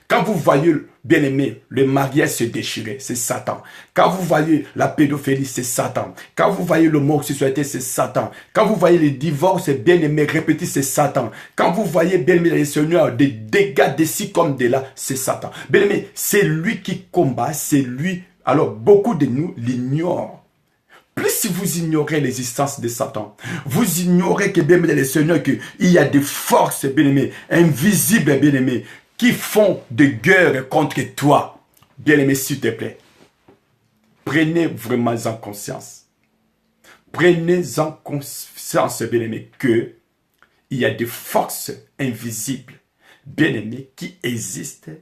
Quand vous voyez, bien-aimé, le mariage se déchirer, c'est Satan. Quand vous voyez la pédophilie, c'est Satan. Quand vous voyez l'homosexualité, c'est Satan. Quand vous voyez les divorces, bien-aimé, répétés, c'est Satan. Quand vous voyez, bien-aimé, les seigneurs, des dégâts d'ici comme de là, c'est Satan. Bien-aimé, c'est lui qui combat, c'est lui. Alors, beaucoup de nous l'ignorent. Plus si vous ignorez l'existence de Satan, vous ignorez que, bien-aimé, les seigneurs, qu'il y a des forces, bien-aimé, invisibles, bien-aimé, qui font de guerre contre toi. Bien-aimé, s'il te plaît, prenez vraiment en conscience. Prenez en conscience, bien-aimé, que il y a des forces invisibles, bien-aimé, qui existent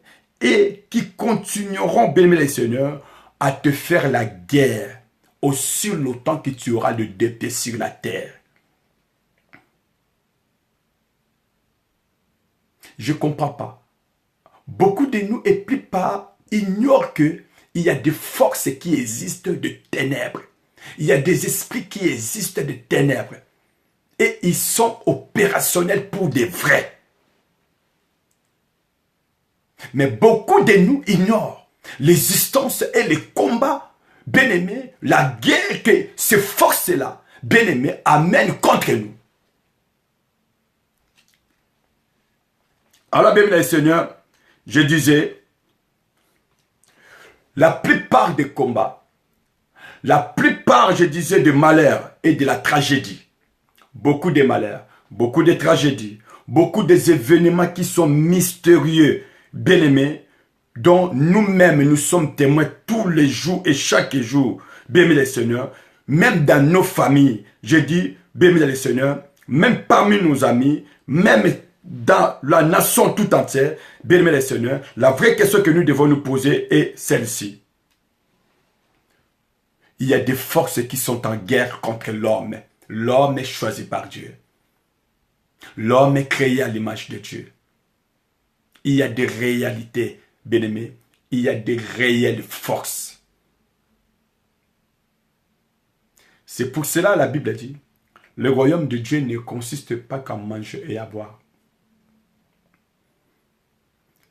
et qui continueront, bien-aimé les seigneurs, à te faire la guerre aussi longtemps que tu auras le dépôt sur la terre. Je ne comprends pas. Beaucoup de nous, et plupart, ignorent qu'il y a des forces qui existent de ténèbres. Il y a des esprits qui existent de ténèbres. Et ils sont opérationnels pour des vrais. Mais beaucoup de nous ignorent l'existence et les combats, bien-aimés, la guerre que ces forces-là, bien-aimés, amènent contre nous. Alors, bien les seigneurs, je disais, la plupart des combats, la plupart, je disais, de malheurs et de la tragédie, beaucoup de malheurs, beaucoup de tragédies, beaucoup des événements qui sont mystérieux, bien-aimés, dont nous-mêmes nous sommes témoins tous les jours et chaque jour, bien-aimés les seigneurs, même dans nos familles, je dis, bien-aimés les seigneurs, même parmi nos amis, même dans la nation tout entière, bien-aimés les seigneurs, la vraie question que nous devons nous poser est celle-ci. Il y a des forces qui sont en guerre contre l'homme. L'homme est choisi par Dieu. L'homme est créé à l'image de Dieu. Il y a des réalités, bien-aimés. Il y a des réelles forces. C'est pour cela la Bible dit, le royaume de Dieu ne consiste pas qu'à manger et à boire.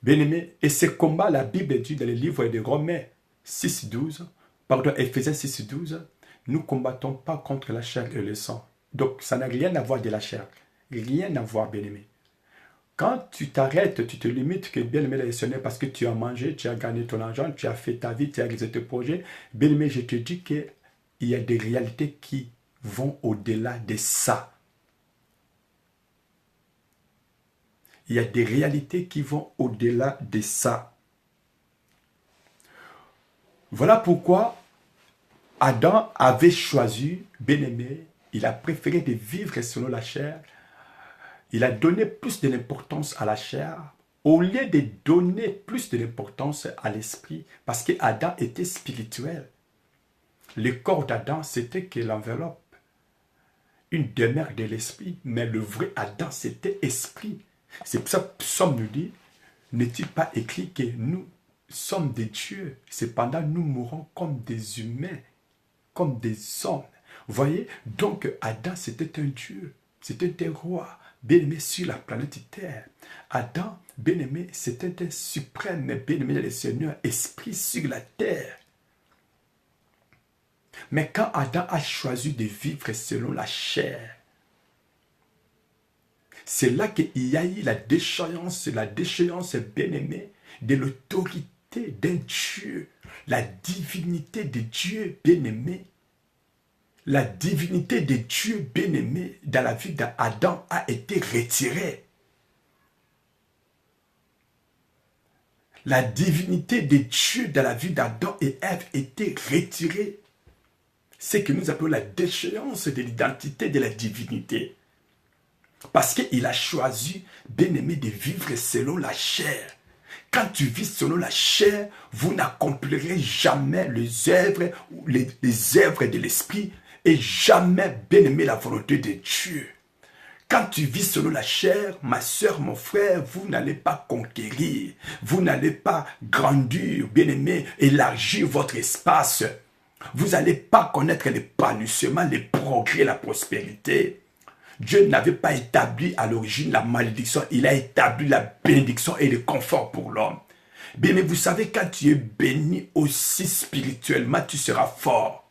Bien-aimés, et ce combat, la Bible dit dans le livre de Romains 6.12, pardon, Éphésiens 6.12, nous ne combattons pas contre la chair et le sang. Donc, ça n'a rien à voir de la chair. Rien à voir, bien-aimé. Quand tu t'arrêtes, tu te limites que bien-aimé les seigneurs parce que tu as mangé, tu as gagné ton argent, tu as fait ta vie, tu as réalisé tes projets. Bien-aimé, je te dis qu'il y a des réalités qui vont au-delà de ça. Il y a des réalités qui vont au-delà de ça. Voilà pourquoi Adam avait choisi, bien-aimé, il a préféré de vivre selon la chair. Il a donné plus de l'importance à la chair au lieu de donner plus de l'importance à l'esprit parce qu'Adam était spirituel. Le corps d'Adam, c'était que l'enveloppe, une demeure de l'esprit, mais le vrai Adam, c'était esprit. C'est pour ça que Psaume nous dit, n'est-il pas écrit que nous sommes des dieux, cependant nous mourons comme des humains, comme des hommes. Vous voyez, donc Adam c'était un dieu, c'était un roi, bien-aimé sur la planète Terre. Adam, bien-aimé, c'était un suprême, bien-aimé le Seigneur, esprit sur la terre. Mais quand Adam a choisi de vivre selon la chair, c'est là qu'il y a eu la déchéance bien-aimée, de l'autorité d'un Dieu, la divinité de Dieu bien-aimé. La divinité de Dieu bien-aimé dans la vie d'Adam a été retirée. la divinité de Dieu dans la vie d'Adam et Ève était retirée. C'est que nous appelons la déchéance de l'identité de la divinité. Parce qu'il a choisi, bien-aimé, de vivre selon la chair. Quand tu vis selon la chair, vous n'accomplirez jamais les œuvres de l'esprit et jamais, bien-aimé, la volonté de Dieu. Quand tu vis selon la chair, ma soeur, mon frère, vous n'allez pas conquérir, vous n'allez pas grandir, bien-aimé, élargir votre espace. Vous n'allez pas connaître l'épanouissement, les progrès, la prospérité. Dieu n'avait pas établi à l'origine la malédiction, il a établi la bénédiction et le confort pour l'homme. Bien, mais vous savez, quand tu es béni aussi spirituellement, tu seras fort.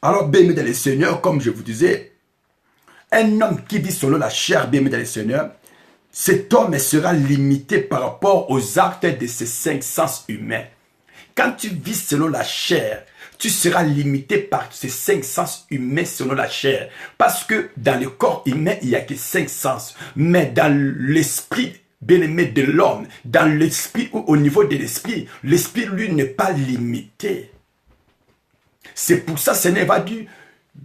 Alors, bien aimé dans le Seigneur, comme je vous disais, un homme qui vit selon la chair, bien aimé dans le Seigneur, cet homme sera limité par rapport aux actes de ses 5 sens humains. Quand tu vis selon la chair, tu seras limité par ces 5 sens humains selon la chair. Parce que dans le corps humain, il n'y a que 5 sens. Mais dans l'esprit bien-aimé de l'homme, dans l'esprit ou au niveau de l'esprit, lui, n'est pas limité. C'est pour ça que Seigneur va dire,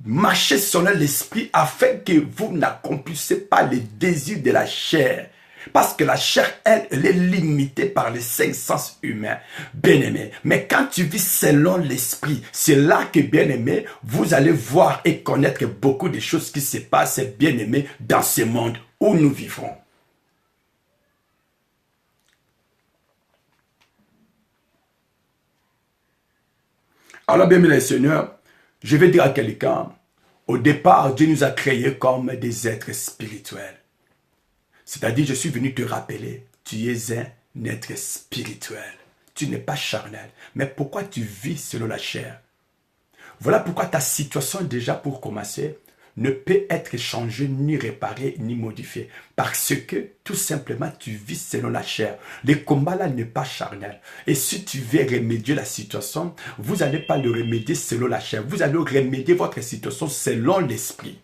marchez selon l'esprit afin que vous n'accomplissez pas les désirs de la chair. Parce que la chair, elle est limitée par les 5 sens humains. Bien-aimé, mais quand tu vis selon l'esprit, c'est là que, bien-aimé, vous allez voir et connaître beaucoup de choses qui se passent, bien-aimé, dans ce monde où nous vivons. Alors, bien-aimé le Seigneur, je vais dire à quelqu'un, au départ, Dieu nous a créés comme des êtres spirituels. C'est-à-dire, je suis venu te rappeler, tu es un être spirituel. Tu n'es pas charnel. Mais pourquoi tu vis selon la chair? Voilà pourquoi ta situation, déjà pour commencer, ne peut être changée, ni réparée, ni modifiée. Parce que, tout simplement, tu vis selon la chair. Le combat là n'est pas charnel. Et si tu veux remédier la situation, vous n'allez pas le remédier selon la chair. Vous allez remédier votre situation selon l'esprit.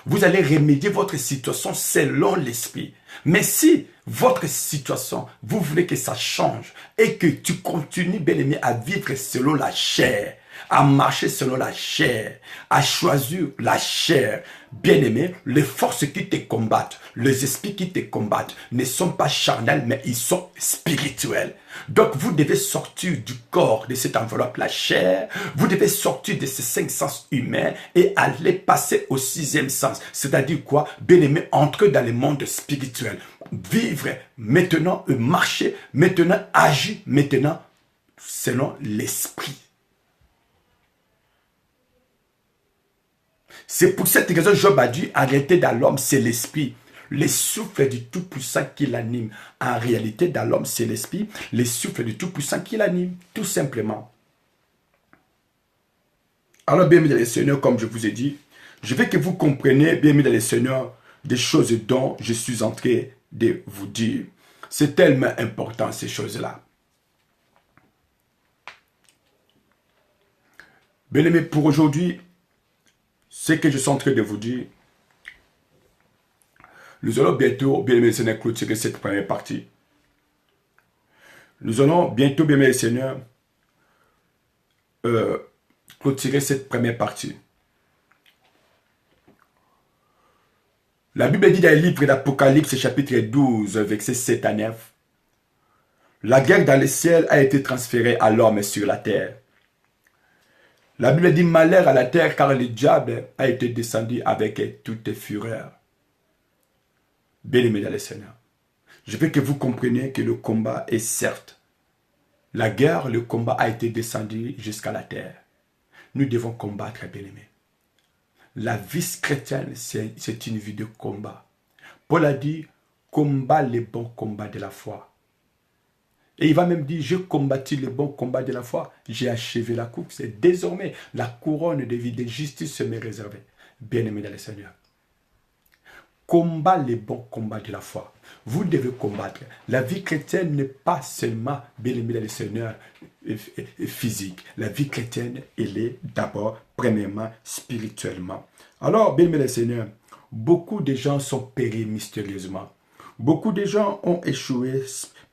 Vous allez remédier votre situation selon l'esprit. Mais si votre situation, vous voulez que ça change et que tu continues, bien aimé, à vivre selon la chair, à marcher selon la chair, à choisir la chair, bien aimé, les forces qui te combattent, les esprits qui te combattent ne sont pas charnels, mais ils sont spirituels. Donc vous devez sortir du corps de cette enveloppe, la chair, vous devez sortir de ces 5 sens humains et aller passer au 6e sens. C'est-à-dire quoi? Bien aimé, entrer dans le monde spirituel. Vivre maintenant, marcher maintenant, agir maintenant selon l'esprit. C'est pour cette raison que Job a dit, arrêtez dans l'homme, c'est l'esprit. Le souffle du Tout-Puissant qui l'anime. En réalité, dans l'homme, c'est l'esprit. Le souffle du Tout-Puissant qui l'anime, tout simplement. Alors, bien aimé dans le Seigneur, comme je vous ai dit, je veux que vous compreniez, bien aimé dans le Seigneur, des choses dont je suis en train de vous dire. C'est tellement important, ces choses-là. Bien aimé, pour aujourd'hui, ce que je suis en train de vous dire, nous allons bientôt, bien aimé Seigneur, clôturer cette première partie. Nous allons bientôt, bien aimé Seigneur, clôturer cette première partie. La Bible dit dans le livre d'Apocalypse, chapitre 12, versets 7 à 9, la guerre dans le ciel a été transférée à l'homme sur la terre. La Bible dit malheur à la terre car le diable a été descendu avec toute fureur. Bien-aimé dans le Seigneur, je veux que vous compreniez que le combat est certes. La guerre, le combat a été descendu jusqu'à la terre. Nous devons combattre, bien-aimé. La vie chrétienne, c'est une vie de combat. Paul a dit, combat les bons combats de la foi. Et il va même dire, j'ai combattu le bon combat de la foi, j'ai achevé la course, et désormais, la couronne de vie de justice m'est réservée. Bien-aimé dans le Seigneur. Combat les bons combats de la foi. Vous devez combattre. La vie chrétienne n'est pas seulement, bien-aimé dans le Seigneur, physique. La vie chrétienne, elle est d'abord, premièrement, spirituellement. Alors, bien-aimé dans le Seigneur, beaucoup de gens sont péris mystérieusement. Beaucoup de gens ont échoué,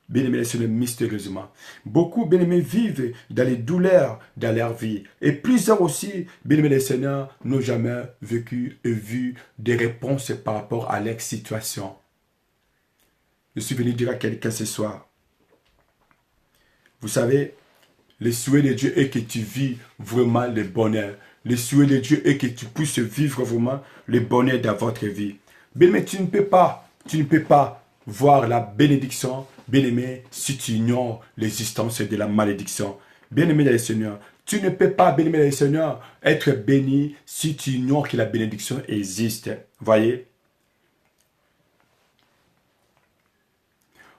bien-aimés, mystérieusement. Beaucoup, bien-aimés, vivent dans les douleurs dans leur vie. Et plusieurs aussi, bien-aimés les Seigneurs, n'ont jamais vécu et vu des réponses par rapport à leur situation. Je suis venu dire à quelqu'un ce soir, vous savez, le souhait de Dieu est que tu vis vraiment le bonheur. Le souhait de Dieu est que tu puisses vivre vraiment le bonheur dans votre vie. Bien-aimé, tu ne peux pas voir la bénédiction, bien-aimé, si tu ignores l'existence de la malédiction. Bien-aimé dans le Seigneur, tu ne peux pas, bien-aimé dans le Seigneur, être béni si tu ignores que la bénédiction existe. Voyez?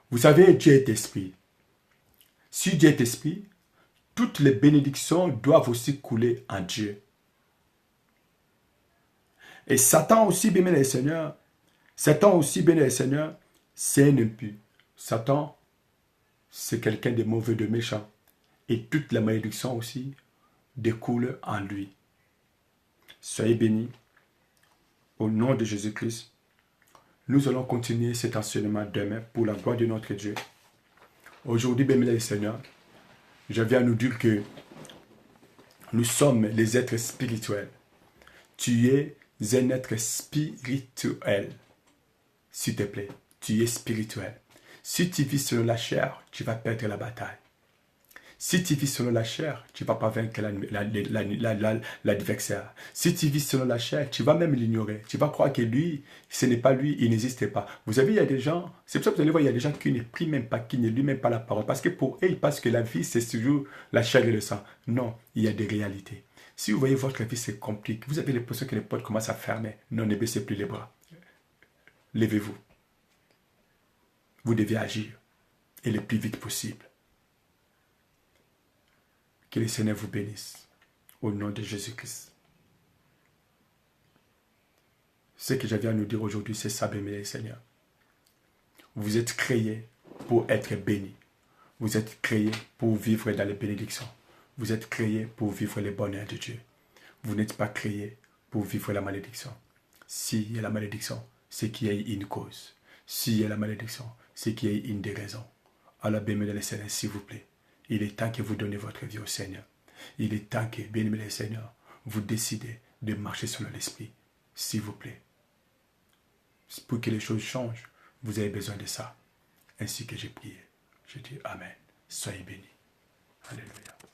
Vous savez, Dieu est esprit. Si Dieu est esprit, toutes les bénédictions doivent aussi couler en Dieu. Et Satan aussi, bien aimé le Seigneur, Satan aussi, bien aimé le Seigneur, c'est un impur. Satan, c'est quelqu'un de mauvais, de méchant. Et toute la malédiction aussi découle en lui. Soyez bénis. Au nom de Jésus-Christ, nous allons continuer cet enseignement demain pour la gloire de notre Dieu. Aujourd'hui, bien aimé le Seigneur, je viens nous dire que nous sommes les êtres spirituels. Tu es un être spirituel. S'il te plaît, tu es spirituel. Si tu vis selon la chair, tu vas perdre la bataille. Si tu vis selon la chair, tu ne vas pas vaincre l'adversaire. Si tu vis selon la chair, tu vas même l'ignorer. Tu vas croire que lui, ce n'est pas lui, il n'existe pas. Vous savez, il y a des gens, c'est pour ça que vous allez voir, il y a des gens qui ne prient même pas, qui ne lisent même pas la parole. Parce que pour eux, ils pensent que la vie, c'est toujours la chair et le sang. Non, il y a des réalités. Si vous voyez votre vie se complique, vous avez l'impression que les portes commencent à fermer. Non, ne baissez plus les bras. Levez-vous. Vous devez agir. Et le plus vite possible. Que le Seigneur vous bénisse. Au nom de Jésus-Christ. Ce que j'avais à nous dire aujourd'hui, c'est ça, bien-aimé Seigneur. Vous êtes créés pour être bénis. Vous êtes créés pour vivre dans les bénédictions. Vous êtes créés pour vivre les bonheurs de Dieu. Vous n'êtes pas créés pour vivre la malédiction. S'il y a la malédiction, c'est qu'il y a une cause. S'il y a la malédiction, c'est qu'il y a une des raisons. Alors, bien-aimé le Seigneur, s'il vous plaît, il est temps que vous donnez votre vie au Seigneur. Il est temps que, bien-aimé le Seigneur, vous décidez de marcher selon l'Esprit. S'il vous plaît. Pour que les choses changent, vous avez besoin de ça. Ainsi que j'ai prié. Je dis Amen. Soyez bénis. Alléluia.